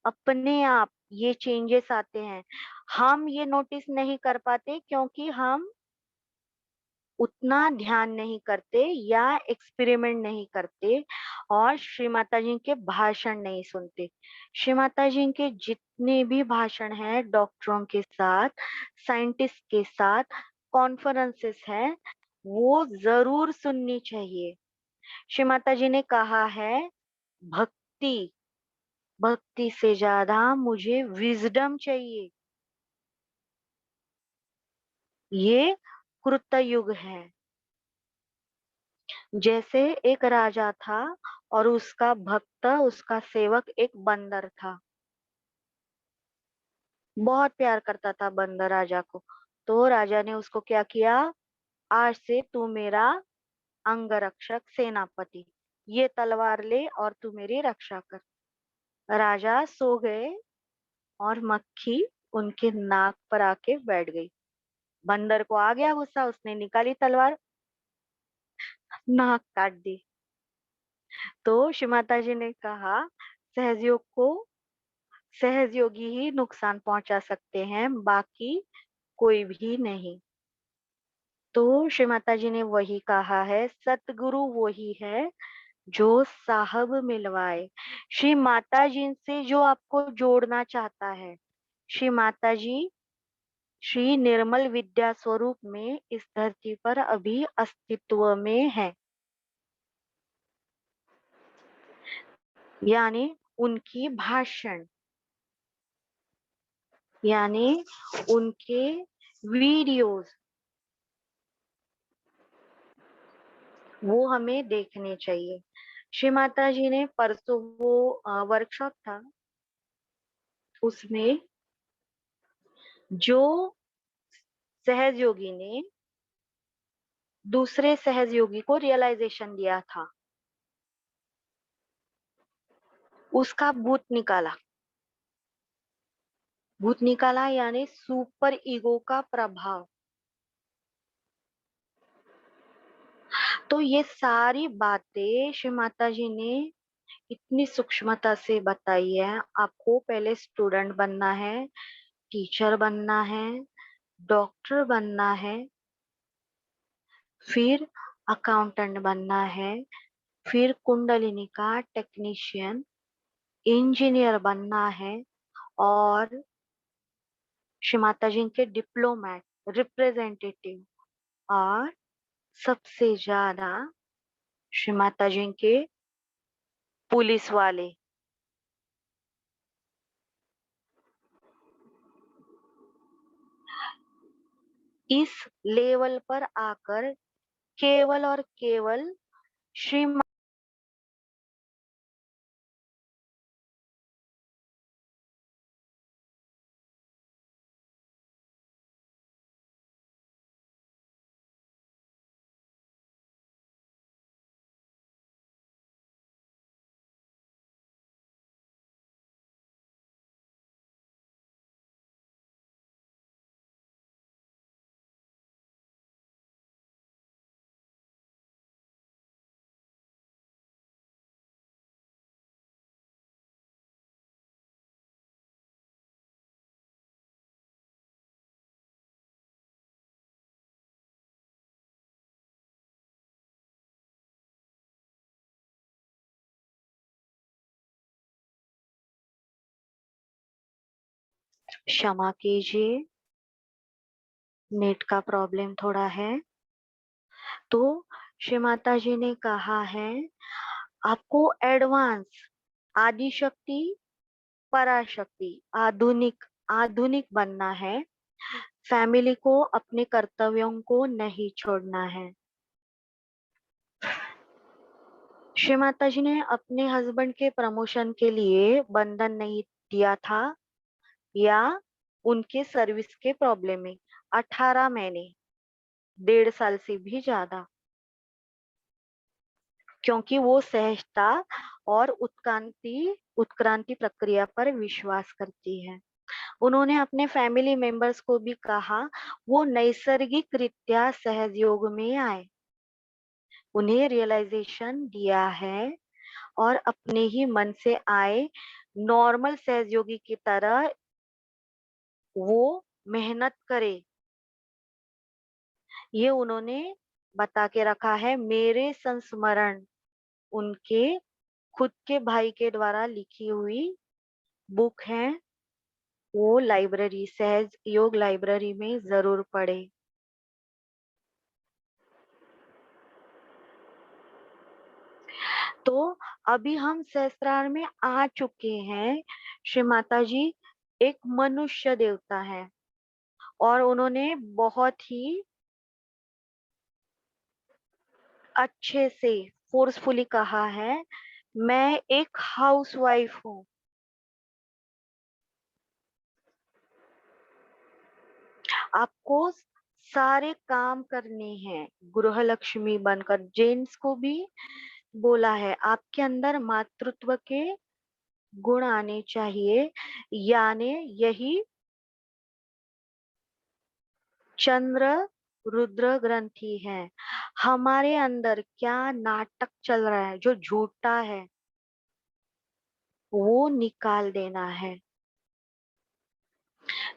अपने आप ये चेंजेस आते हैं। हम ये नोटिस नहीं कर पाते क्योंकि हम उतना ध्यान नहीं करते या एक्सपेरिमेंट नहीं करते और श्री माता जी के भाषण नहीं सुनते। श्री माता जी के जितने भी भाषण हैं डॉक्टरों के साथ, साइंटिस्ट के साथ, कॉन्फ्रेंसेस हैं, वो जरूर सुननी चाहिए। श्री माता जी ने कहा है, भक्ति, भक्ति से ज्यादा मुझे विजडम चाहिए। ये कृतयुग है। जैसे एक राजा था और उसका भक्त, उसका सेवक एक बंदर था। बहुत प्यार करता था बंदर राजा को। तो राजा ने उसको क्या किया, आज से तू मेरा अंगरक्षक, सेनापति, ये तलवार ले और तू मेरी रक्षा कर। राजा सो गए और मक्खी उनके नाक पर आके बैठ गई। बंदर को आ गया गुस्सा, उसने निकाली तलवार, नाक काट दी। तो श्री माता जी ने कहा, सहजयोग को सहजयोगी ही नुकसान पहुंचा सकते हैं, बाकी कोई भी नहीं। तो श्री माता जी ने वही कहा है, सतगुरु वही है जो साहब मिलवाए। श्री माता जी से जो आपको जोड़ना चाहता है, श्री माता जी श्री निर्मल विद्या स्वरूप में इस धरती पर अभी अस्तित्व में है। यानी उनकी भाषण, यानी उनके वीडियोस, वो हमें देखने चाहिए। श्री माता जी ने परसों वो वर्कशॉप था, उसमें जो सहज योगी ने दूसरे सहज योगी को रियलाइजेशन दिया था, उसका भूत निकाला, यानी सुपर ईगो का प्रभाव। तो ये सारी बातें श्री माता जी ने इतनी सूक्ष्मता से बताई है। आपको पहले स्टूडेंट बनना है, टीचर बनना है, डॉक्टर बनना है, फिर अकाउंटेंट बनना है, फिर कुंडलिनी का टेक्नीशियन, इंजीनियर बनना है, और श्री माता जी के डिप्लोमेट, रिप्रेजेंटेटिव, और सबसे ज्यादा श्री माता जी के पुलिस वाले। इस लेवल पर आकर केवल और केवल श्री क्षमा कीजिए, नेट का प्रॉब्लम थोड़ा है। तो श्री माता जी ने कहा है, आपको एडवांस, आदि शक्ति, पराशक्ति, आधुनिक आधुनिक बनना है। फैमिली को, अपने कर्तव्यों को नहीं छोड़ना है। श्री माता जी ने अपने हस्बैंड के प्रमोशन के लिए बंधन नहीं दिया था, या उनके सर्विस के प्रॉब्लम में 18 महीने, 1.5 साल से भी ज्यादा, क्योंकि वो सहजता और उत्क्रांति प्रक्रिया पर विश्वास करती है। उन्होंने अपने फैमिली मेंबर्स को भी कहा, वो नैसर्गिक रीत्या सहज योग में आए। उन्हें रियलाइजेशन दिया है और अपने ही मन से आए, नॉर्मल सहयोगी की तरह वो मेहनत करे। ये उन्होंने बता के रखा है। मेरे संस्मरण, उनके खुद के भाई के द्वारा लिखी हुई बुक है। वो लाइब्रेरी, सहज योग लाइब्रेरी में जरूर पढ़े। तो अभी हम सहस्त्रार में आ चुके हैं। श्री माता जी एक मनुष्य देवता है, और उन्होंने बहुत ही अच्छे से फोर्सफुली कहा है, मैं एक हाउसवाइफ हूँ। आपको सारे काम करने हैं, गृह लक्ष्मी बनकर। जेंट्स को भी बोला है, आपके अंदर मातृत्व के गुण आने चाहिए, यानी यही चंद्र रुद्र ग्रंथि है। हमारे अंदर क्या नाटक चल रहा है जो झूठा है, वो निकाल देना है।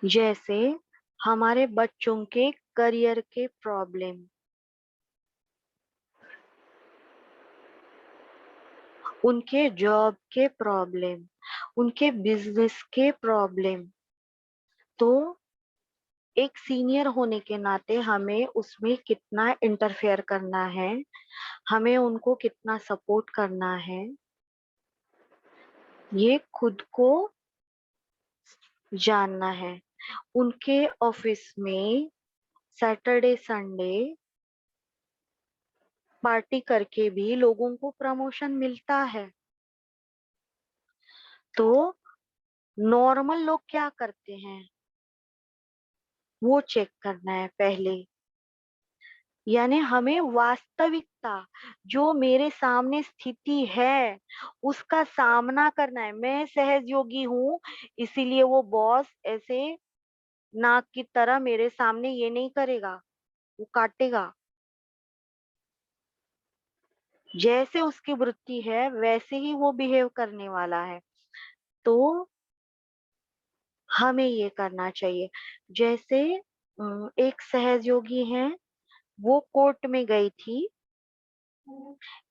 जैसे हमारे बच्चों के करियर के प्रॉब्लम, उनके जॉब के प्रॉब्लम, उनके बिजनेस के प्रॉब्लम, तो एक सीनियर होने के नाते हमें उसमें कितना इंटरफेयर करना है, हमें उनको कितना सपोर्ट करना है, ये खुद को जानना है। उनके ऑफिस में सैटरडे संडे पार्टी करके भी लोगों को प्रमोशन मिलता है। तो नॉर्मल लोग क्या करते हैं, वो चेक करना है पहले। यानी हमें वास्तविकता, जो मेरे सामने स्थिति है, उसका सामना करना है। मैं सहज योगी हूँ, इसीलिए वो बॉस ऐसे नाक की तरह मेरे सामने ये नहीं करेगा, वो काटेगा। जैसे उसकी वृत्ति है वैसे ही वो बिहेव करने वाला है। तो हमें ये करना चाहिए। जैसे एक सहयोगी है, वो कोर्ट में गई थी।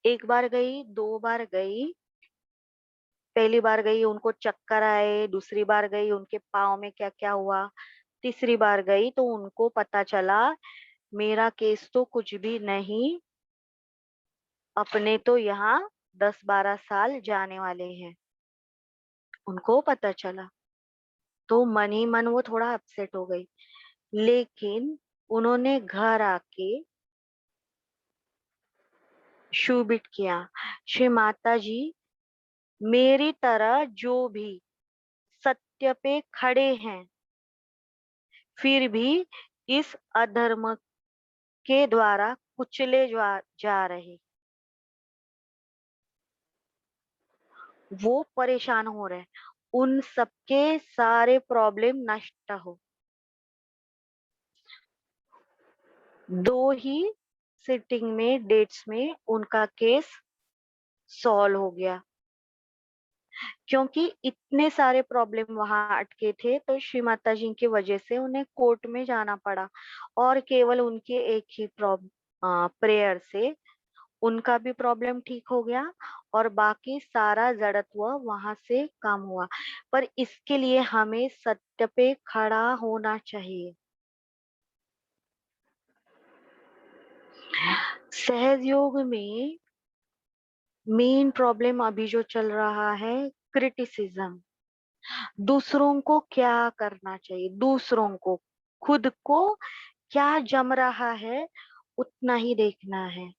एक बार गई, 2 बार गई। पहली बार गई, उनको चक्कर आए। दूसरी बार गई, उनके पाँव में क्या क्या हुआ। तीसरी बार गई तो उनको पता चला, मेरा केस तो कुछ भी नहीं, अपने तो यहाँ 10-12 साल जाने वाले हैं। उनको पता चला, तो मन ही मन वो थोड़ा अपसेट हो गई। लेकिन उन्होंने घर आके शूबिट किया, श्री माता जी, मेरी तरह जो भी सत्य पे खड़े हैं, फिर भी इस अधर्म के द्वारा कुचले जा रहे, वो परेशान हो रहे, उन सबके सारे प्रॉब्लम नष्ट हो। 2 ही सिटिंग में, डेट्स में उनका केस सॉल्व हो गया। क्योंकि इतने सारे प्रॉब्लम वहां अटके थे, तो श्री माता जी की वजह से उन्हें कोर्ट में जाना पड़ा। और केवल उनके एक ही प्रेयर से उनका भी प्रॉब्लम ठीक हो गया और बाकी सारा जड़त्व वहां से कम हुआ। पर इसके लिए हमें सत्य पे खड़ा होना चाहिए। सहज योग में मेन प्रॉब्लम अभी जो चल रहा है, क्रिटिसिज्म। दूसरों को क्या करना चाहिए, दूसरों को, खुद को क्या जम रहा है उतना ही देखना है।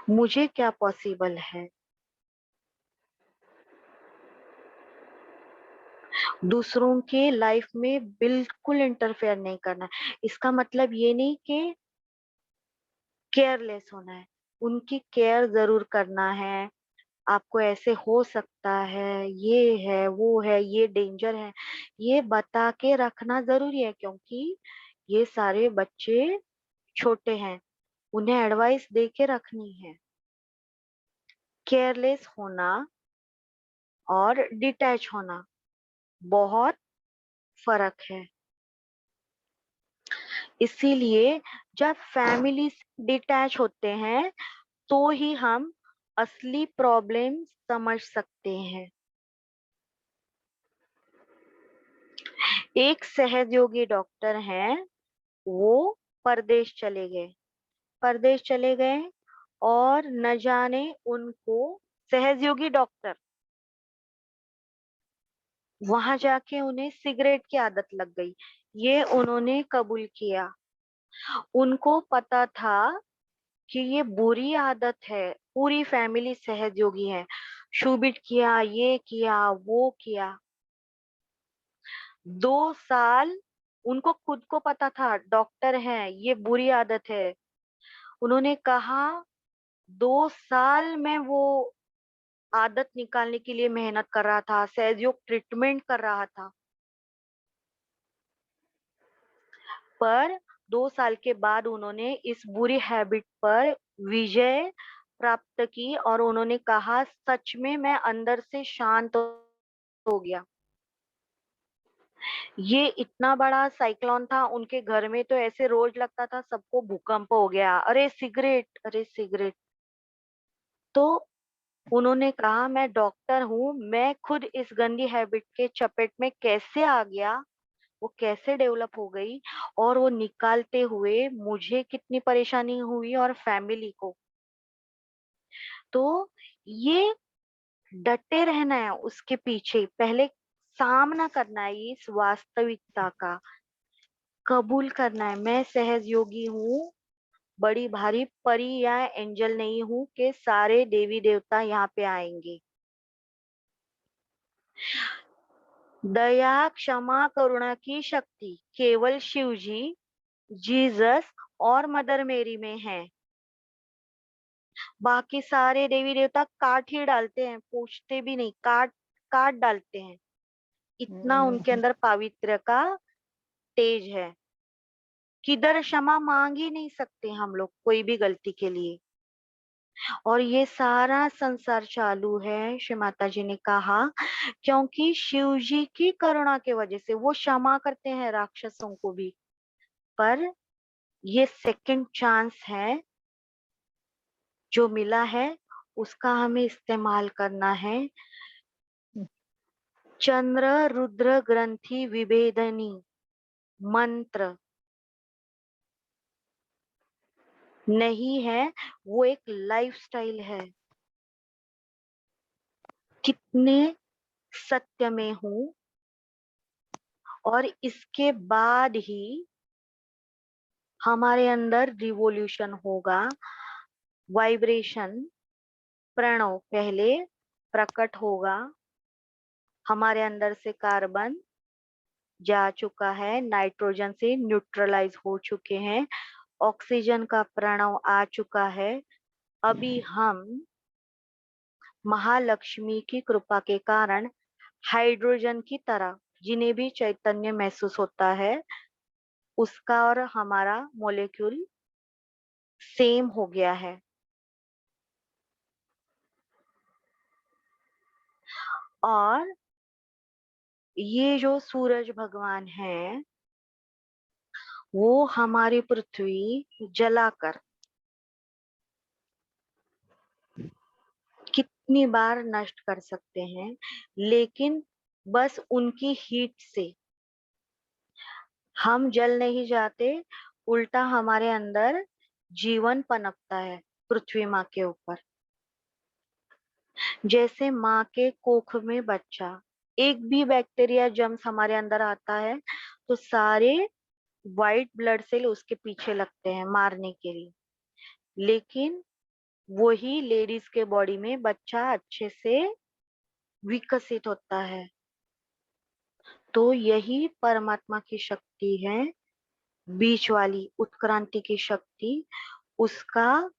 मुझे क्या पॉसिबल है, दूसरों के लाइफ में बिल्कुल इंटरफेयर नहीं करना। इसका मतलब ये नहीं कि केयरलेस होना है, उनकी केयर जरूर करना है। आपको ऐसे हो सकता है, ये है, वो है, ये डेंजर है, ये बता के रखना जरूरी है, क्योंकि ये सारे बच्चे छोटे हैं, उन्हें एडवाइस दे के रखनी है। केयरलेस होना और डिटैच होना बहुत फर्क है। इसीलिए जब फैमिली से डिटैच होते हैं तो ही हम असली प्रॉब्लम समझ सकते हैं। एक सहयोगी डॉक्टर हैं, वो परदेश चले गए, परदेश चले गए और न जाने उनको, सहयोगी डॉक्टर, वहां जाके उन्हें सिगरेट की आदत लग गई। ये उन्होंने कबूल किया। उनको पता था कि ये बुरी आदत है, पूरी फैमिली सहयोगी है, शूबिट किया, ये किया, वो किया। 2 साल उनको खुद को पता था, डॉक्टर हैं, ये बुरी आदत है। उन्होंने कहा 2 साल में वो आदत निकालने के लिए मेहनत कर रहा था, सहयोग ट्रीटमेंट कर रहा था। पर 2 साल के बाद उन्होंने इस बुरी हैबिट पर विजय प्राप्त की और उन्होंने कहा सच में मैं अंदर से शांत हो गया। ये इतना बड़ा साइक्लोन था, उनके घर में तो ऐसे रोज लगता था सबको भूकंप हो गया, अरे सिगरेट, अरे सिगरेट। तो उन्होंने कहा मैं डॉक्टर हूँ, मैं खुद इस गंदी हैबिट के चपेट में कैसे आ गया, वो कैसे डेवलप हो गई, और वो निकालते हुए मुझे कितनी परेशानी हुई और फैमिली को। तो ये डटे रहना है उसके पीछे, पहले सामना करना है इस वास्तविकता का, कबूल करना है मैं सहयोगी हूँ, बड़ी भारी परी या एंजल नहीं हूँ कि सारे देवी देवता यहाँ पे आएंगे। दया, क्षमा, करुणा की शक्ति केवल शिव जी, जीसस और मदर मेरी में है। बाकी सारे देवी देवता काट ही डालते हैं, पूछते भी नहीं, काट काट डालते हैं। इतना उनके अंदर पावित्र्य का तेज है। किधर क्षमा मांग ही नहीं सकते हम लोग कोई भी गलती के लिए। और ये सारा संसार चालू है, श्री माता जी ने कहा, क्योंकि शिव जी की करुणा के वजह से वो क्षमा करते हैं राक्षसों को भी। पर ये सेकंड चांस है जो मिला है, उसका हमें इस्तेमाल करना है। चंद्र रुद्र ग्रंथि विभेदनी मंत्र नहीं है, वो एक लाइफस्टाइल है। कितने सत्य में हूँ, और इसके बाद ही हमारे अंदर रिवोल्यूशन होगा। वाइब्रेशन, प्रणव पहले प्रकट होगा, हमारे अंदर से कार्बन जा चुका है, नाइट्रोजन से न्यूट्रलाइज हो चुके हैं, ऑक्सीजन का प्रणव आ चुका है। अभी हम महालक्ष्मी की कृपा के कारण हाइड्रोजन की तरह, जिन्हें भी चैतन्य महसूस होता है, उसका और हमारा मॉलिक्यूल सेम हो गया है। और ये जो सूरज भगवान है, वो हमारी पृथ्वी जलाकर कितनी बार नष्ट कर सकते हैं, लेकिन बस उनकी हीट से हम जल नहीं जाते, उल्टा हमारे अंदर जीवन पनपता है पृथ्वी माँ के ऊपर। जैसे माँ के कोख में बच्चा, एक भी बैक्टीरिया जर्म्स हमारे अंदर आता है तो सारे व्हाइट ब्लड सेल उसके पीछे लगते हैं मारने के लिए। लेकिन वही लेडीज के बॉडी में बच्चा अच्छे से विकसित होता है। तो यही परमात्मा की शक्ति है, बीच वाली उत्क्रांति की शक्ति। उसका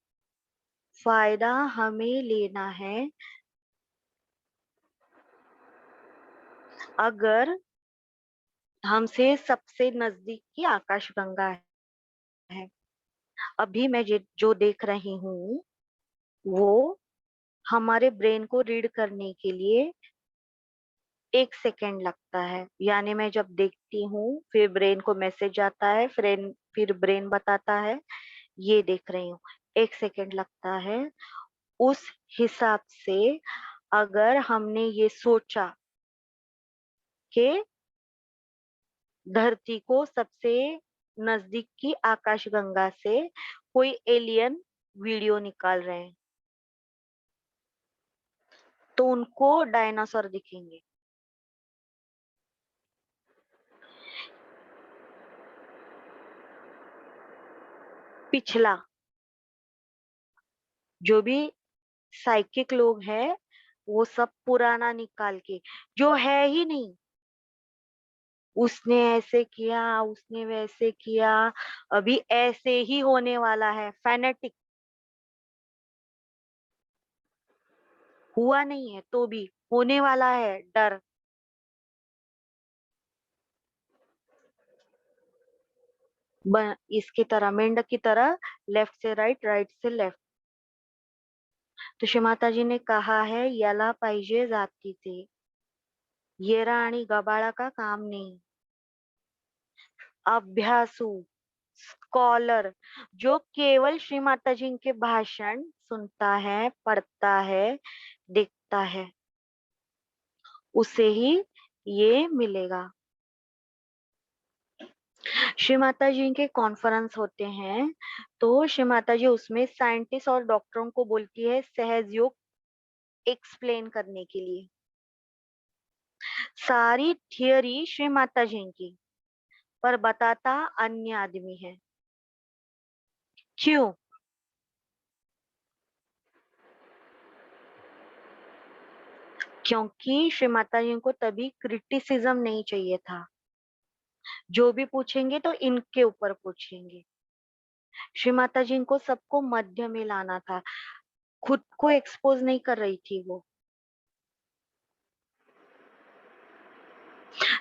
फायदा हमें लेना है। अगर हमसे सबसे नजदीक की आकाशगंगा है, अभी मैं जो देख रही हूँ वो हमारे ब्रेन को रीड करने के लिए 1 सेकेंड लगता है। यानी मैं जब देखती हूँ फिर ब्रेन को मैसेज आता है, फिर ब्रेन बताता है ये देख रही हूँ, 1 सेकेंड लगता है। उस हिसाब से अगर हमने ये सोचा कि धरती को सबसे नजदीक की आकाशगंगा से कोई एलियन वीडियो निकाल रहे हैं, तो उनको डायनासोर दिखेंगे। पिछला जो भी साइकिक लोग हैं वो सब पुराना निकाल के, जो है ही नहीं, उसने ऐसे किया, उसने वैसे किया, अभी ऐसे ही होने वाला है, फैनेटिक, हुआ नहीं है तो भी होने वाला है, डर। इसकी तरह, मेंढक की तरह, लेफ्ट से राइट, राइट से लेफ्ट। तो श्री माताजी ने कहा है याला पाहिजे जातीचे, येरा आणि गबाळा का काम नहीं। अभ्यासू स्कॉलर जो केवल श्री माता जी के भाषण सुनता है, पढ़ता है, देखता है, उसे ही ये मिलेगा। श्री माता जी के कॉन्फ्रेंस होते हैं तो श्री माता जी उसमें साइंटिस्ट और डॉक्टरों को बोलती है सहज योग एक्सप्लेन करने के लिए। सारी थियरी श्री माता जी की, पर बताता अन्य आदमी है। क्यों? क्योंकि श्री माता जी को तभी क्रिटिसिज्म नहीं चाहिए था। जो भी पूछेंगे तो इनके ऊपर पूछेंगे। श्री माता जी को सबको मध्य में लाना था, खुद को एक्सपोज नहीं कर रही थी वो।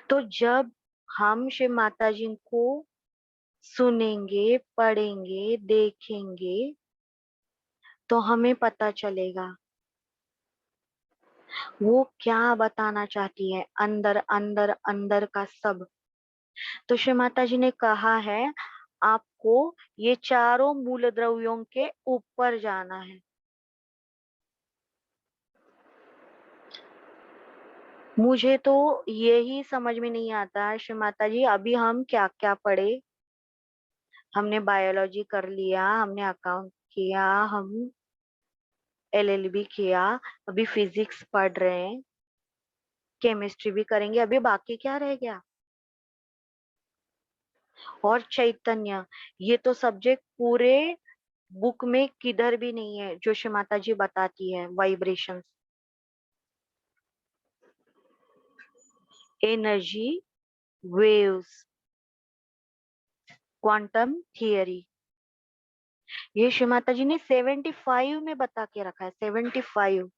तो जब हम श्री माता जी को सुनेंगे, पढ़ेंगे, देखेंगे, तो हमें पता चलेगा वो क्या बताना चाहती है, अंदर अंदर अंदर का सब। तो श्री माता जी ने कहा है आपको ये चारों मूल द्रव्यों के ऊपर जाना है। मुझे तो यही समझ में नहीं आता श्री माता जी, अभी हम क्या क्या पढ़े। हमने बायोलॉजी कर लिया, हमने अकाउंट किया, हम एलएलबी किया, अभी फिजिक्स पढ़ रहे हैं, केमिस्ट्री भी करेंगे, अभी बाकी क्या रह गया। और चैतन्य, ये तो सब्जेक्ट पूरे बुक में किधर भी नहीं है जो श्री माता जी बताती है। Vibrations, energy, waves, quantum theory, ये श्री माता जी ने 75 में बता के रखा है, 75।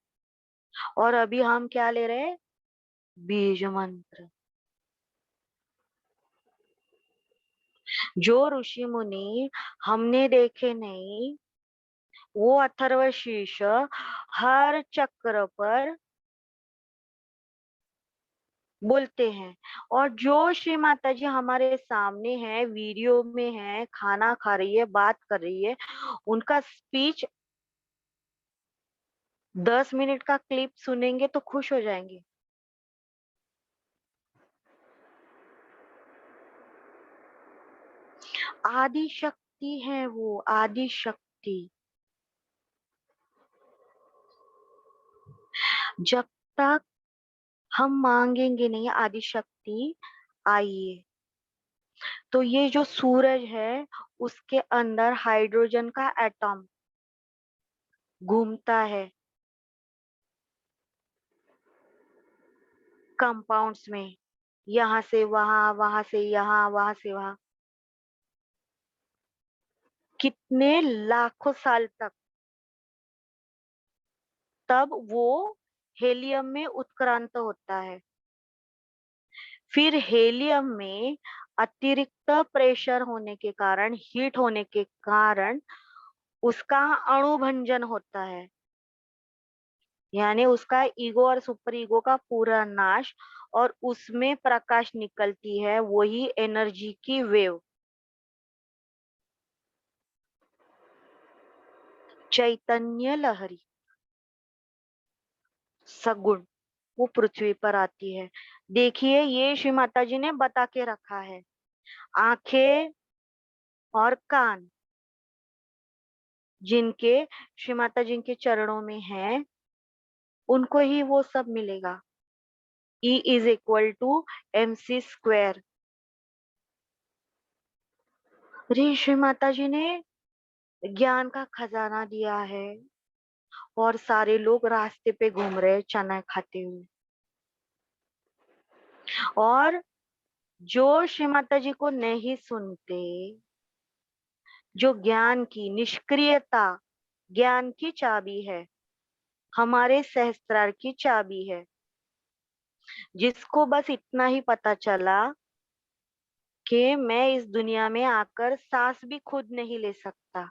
और अभी हम क्या ले रहे हैं? बीज मंत्र। जो ऋषि मुनि हमने देखे नहीं, वो अथर्व शीर्ष हर चक्र पर बोलते हैं। और जो श्री माता जी हमारे सामने है, वीडियो में है, खाना खा रही है, बात कर रही है, उनका स्पीच 10 मिनट का क्लिप सुनेंगे तो खुश हो जाएंगे। आदि शक्ति है वो, आदि शक्ति। जब तक हम मांगेंगे नहीं आदि शक्ति आइए, तो ये जो सूरज है उसके अंदर हाइड्रोजन का एटम घूमता है कंपाउंड्स में, यहाँ से वहां, वहां से यहाँ, वहां से वहां, कितने लाखों साल तक। तब वो हेलियम में उत्क्रांत होता है। फिर हेलियम में अतिरिक्त प्रेशर होने के कारण, हीट होने के कारण उसका अणुभंजन होता है, यानी उसका ईगो और सुपर ईगो का पूरा नाश, और उसमें प्रकाश निकलती है, वही एनर्जी की वेव, चैतन्य लहरी, सगुण, वो पृथ्वी पर आती है। देखिए ये श्री माता जी ने बता के रखा है। आंखें और कान जिनके श्री माता जी के चरणों में है, उनको ही वो सब मिलेगा। E = mc²। अरे श्री माता जी ने ज्ञान का खजाना दिया है, और सारे लोग रास्ते पे घूम रहे हैं चना खाते हुए। और जो श्री माता जी को नहीं सुनते, जो ज्ञान की निष्क्रियता, ज्ञान की चाबी है, हमारे सहस्त्रार की चाबी है, जिसको बस इतना ही पता चला कि मैं इस दुनिया में आकर सांस भी खुद नहीं ले सकता,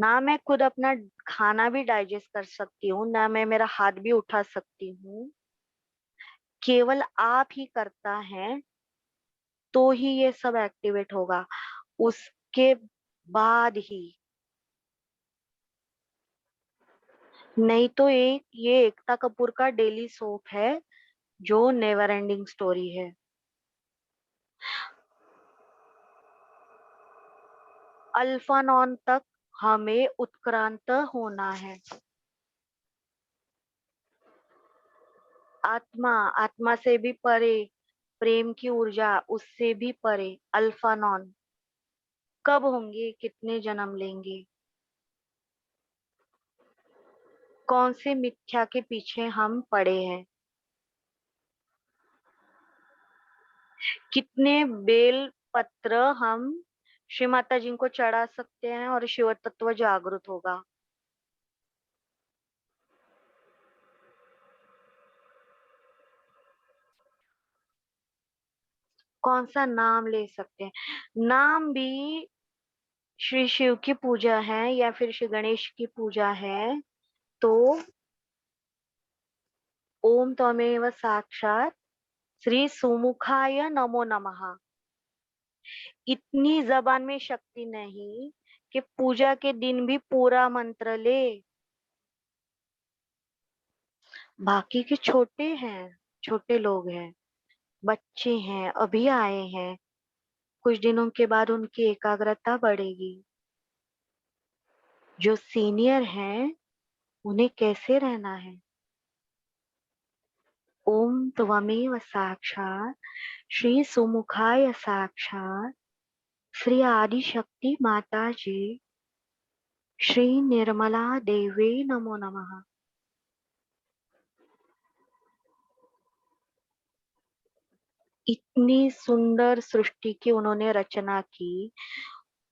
ना मैं खुद अपना खाना भी डाइजेस्ट कर सकती हूँ, ना मैं मेरा हाथ भी उठा सकती हूँ, केवल आप ही करता है, तो ही ये सब एक्टिवेट होगा। उसके बाद ही, नहीं तो एक ये एकता कपूर का डेली सोप है जो नेवर एंडिंग स्टोरी है। अल्फा नॉन तक हमें उत्क्रांत होना है। आत्मा, आत्मा से भी परे, प्रेम की ऊर्जा उससे भी परे, अल्फा नॉन कब होंगे, कितने जन्म लेंगे, कौन से मिथ्या के पीछे हम पड़े हैं, कितने बेल पत्र हम श्री माता जी को चढ़ा सकते हैं और शिव तत्व जागृत होगा। कौन सा नाम ले सकते हैं, नाम भी श्री शिव की पूजा है या फिर श्री गणेश की पूजा है, तो ओम त्वमेव साक्षात श्री सुमुखाय नमो नमः। इतनी जबान में शक्ति नहीं कि पूजा के दिन भी पूरा मंत्र ले। बाकी के छोटे हैं, छोटे लोग हैं, बच्चे हैं, अभी आए हैं, कुछ दिनों के बाद उनकी एकाग्रता बढ़ेगी। जो सीनियर हैं उन्हें कैसे रहना है। ओम त्वमेव साक्षात श्री सुमुखाय साक्षात श्री आदि शक्ति माता जी श्री निर्मला देवी नमो नमः। इतनी सुंदर सृष्टि की उन्होंने रचना की,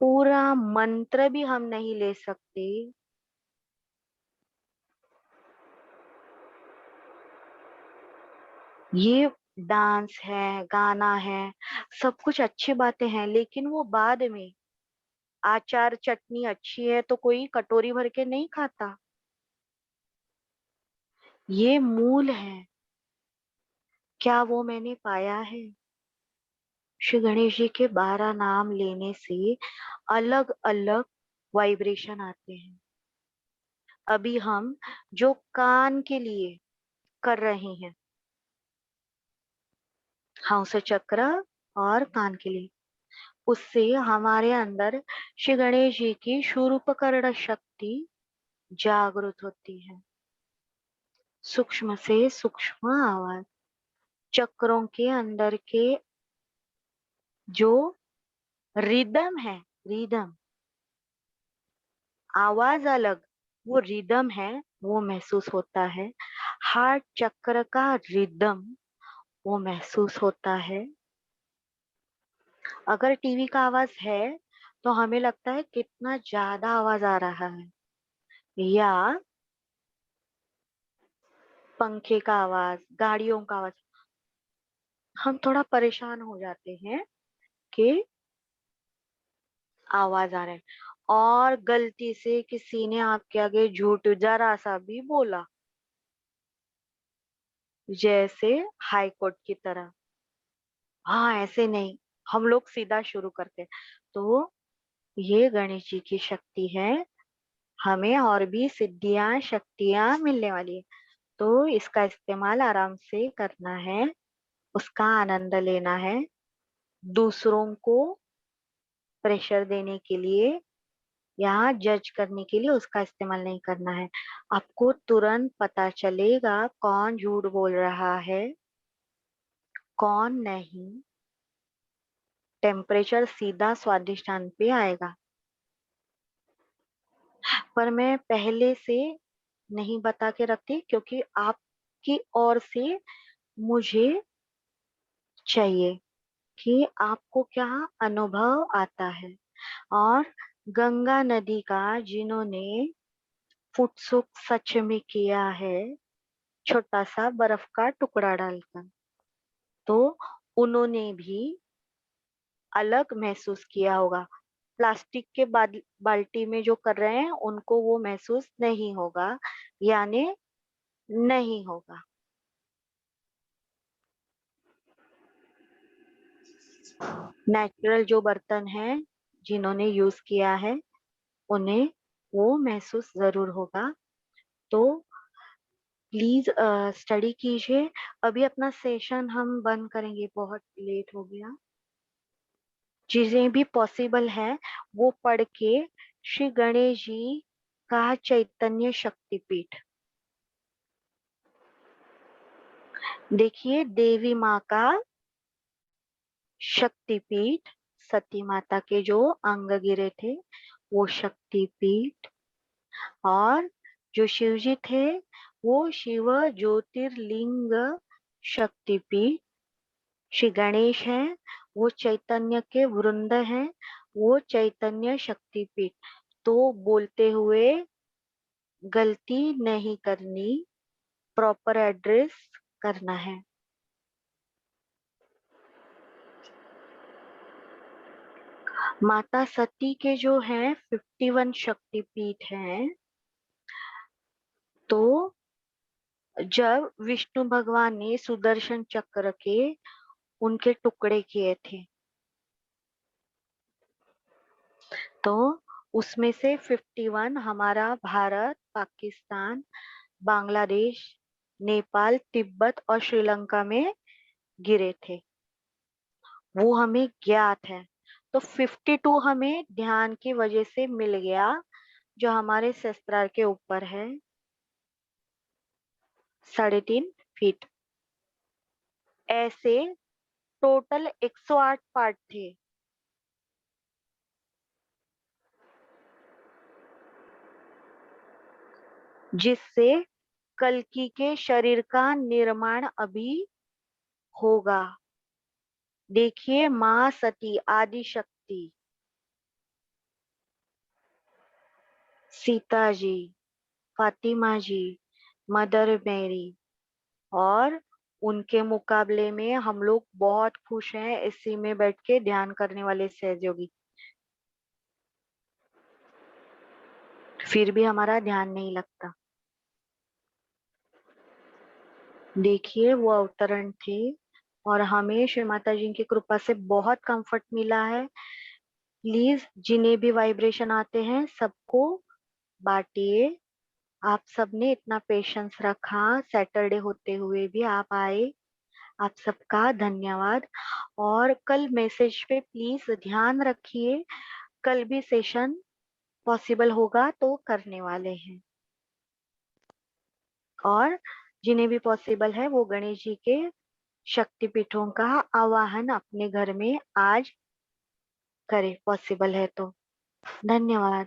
पूरा मंत्र भी हम नहीं ले सकते। ये डांस है, गाना है, सब कुछ अच्छी बातें हैं, लेकिन वो बाद में। आचार चटनी अच्छी है तो कोई कटोरी भर के नहीं खाता। ये मूल है, क्या वो मैंने पाया है। श्री गणेश जी के 12 नाम लेने से अलग अलग वाइब्रेशन आते हैं। अभी हम जो कान के लिए कर रहे हैं, हंस चक्र और कान के लिए, उससे हमारे अंदर श्री गणेश जी की शूरपकर्ण शक्ति जागृत होती है। सूक्ष्म से सूक्ष्म आवाज, चक्रों के अंदर के जो रिदम है, रिदम, आवाज अलग, वो रिदम है, वो महसूस होता है। हार्ट चक्र का रिदम वो महसूस होता है। अगर टीवी का आवाज है तो हमें लगता है कितना ज्यादा आवाज आ रहा है, या पंखे का आवाज, गाड़ियों का आवाज, हम थोड़ा परेशान हो जाते हैं कि आवाज आ रहा है। और गलती से किसी ने आपके आगे झूठ जरा सा भी बोला, जैसे हाई कोर्ट की तरह, हाँ ऐसे नहीं, हम लोग सीधा शुरू करते हैं। तो ये गणेश जी की शक्ति है, हमें और भी सिद्धियां शक्तियां मिलने वाली है। तो इसका इस्तेमाल आराम से करना है, उसका आनंद लेना है। दूसरों को प्रेशर देने के लिए या जज करने के लिए उसका इस्तेमाल नहीं करना है। आपको तुरंत पता चलेगा कौन झूठ बोल रहा है, कौन नहीं। टेम्परेचर सीधा स्वादिष्टान पे आएगा। पर मैं पहले से नहीं बता के रखती, क्योंकि आपकी ओर से मुझे चाहिए कि आपको क्या अनुभव आता है। और गंगा नदी का जिन्होंने फुटसुक सच में किया है, छोटा सा बर्फ का टुकड़ा डालकर, तो उन्होंने भी अलग महसूस किया होगा। प्लास्टिक के बाल्टी में जो कर रहे हैं उनको वो महसूस नहीं होगा, यानी नहीं होगा। नेचुरल जो बर्तन है, जिन्होंने यूज किया है, उन्हें वो महसूस जरूर होगा। तो प्लीज स्टडी कीजिए। अभी अपना सेशन हम बंद करेंगे, बहुत लेट हो गया। चीजें भी पॉसिबल है वो पढ़ के, श्री गणेश जी का चैतन्य शक्तिपीठ देखिए, देवी माँ का शक्तिपीठ, सती माता के जो अंग गिरे थे वो शक्तिपीठ, और जो शिव जी थे वो शिव ज्योतिर्लिंग शक्तिपीठ। श्री गणेश है वो चैतन्य के वृंद है, वो चैतन्य शक्तिपीठ। तो बोलते हुए गलती नहीं करनी, प्रॉपर एड्रेस करना है। माता सती के जो है 51 शक्तिपीठ हैं। तो जब विष्णु भगवान ने सुदर्शन चक्र के उनके टुकड़े किए थे, तो उसमें से 51 हमारा भारत, पाकिस्तान, बांग्लादेश, नेपाल, तिब्बत और श्रीलंका में गिरे थे, वो हमें ज्ञात है। तो 52 हमें ध्यान की वजह से मिल गया, जो हमारे शस्त्रार के ऊपर है, 3.5 फीट। ऐसे टोटल 108 पार्ट थे, जिससे कल्कि के शरीर का निर्माण अभी होगा। देखिए, माँ सती आदि शक्ति, सीता जी, फातिमा जी, मदर मैरी, और उनके मुकाबले में हम लोग बहुत खुश हैं इसी में बैठ के ध्यान करने वाले सहयोगी, फिर भी हमारा ध्यान नहीं लगता। देखिए, वो अवतरण थे और हमें श्री माता जी की कृपा से बहुत कंफर्ट मिला है। प्लीज जिन्हें भी वाइब्रेशन आते हैं सबको बांटिए, आप सबने इतना पेशेंस रखा, सैटरडे होते हुए भी आप आए। आप सबका धन्यवाद। और कल मैसेज पे प्लीज ध्यान रखिए, कल भी सेशन पॉसिबल होगा तो करने वाले हैं। और जिन्हें भी पॉसिबल है वो गणेश जी के शक्तिपीठों का आवाहन अपने घर में आज करे, पॉसिबल है तो। धन्यवाद।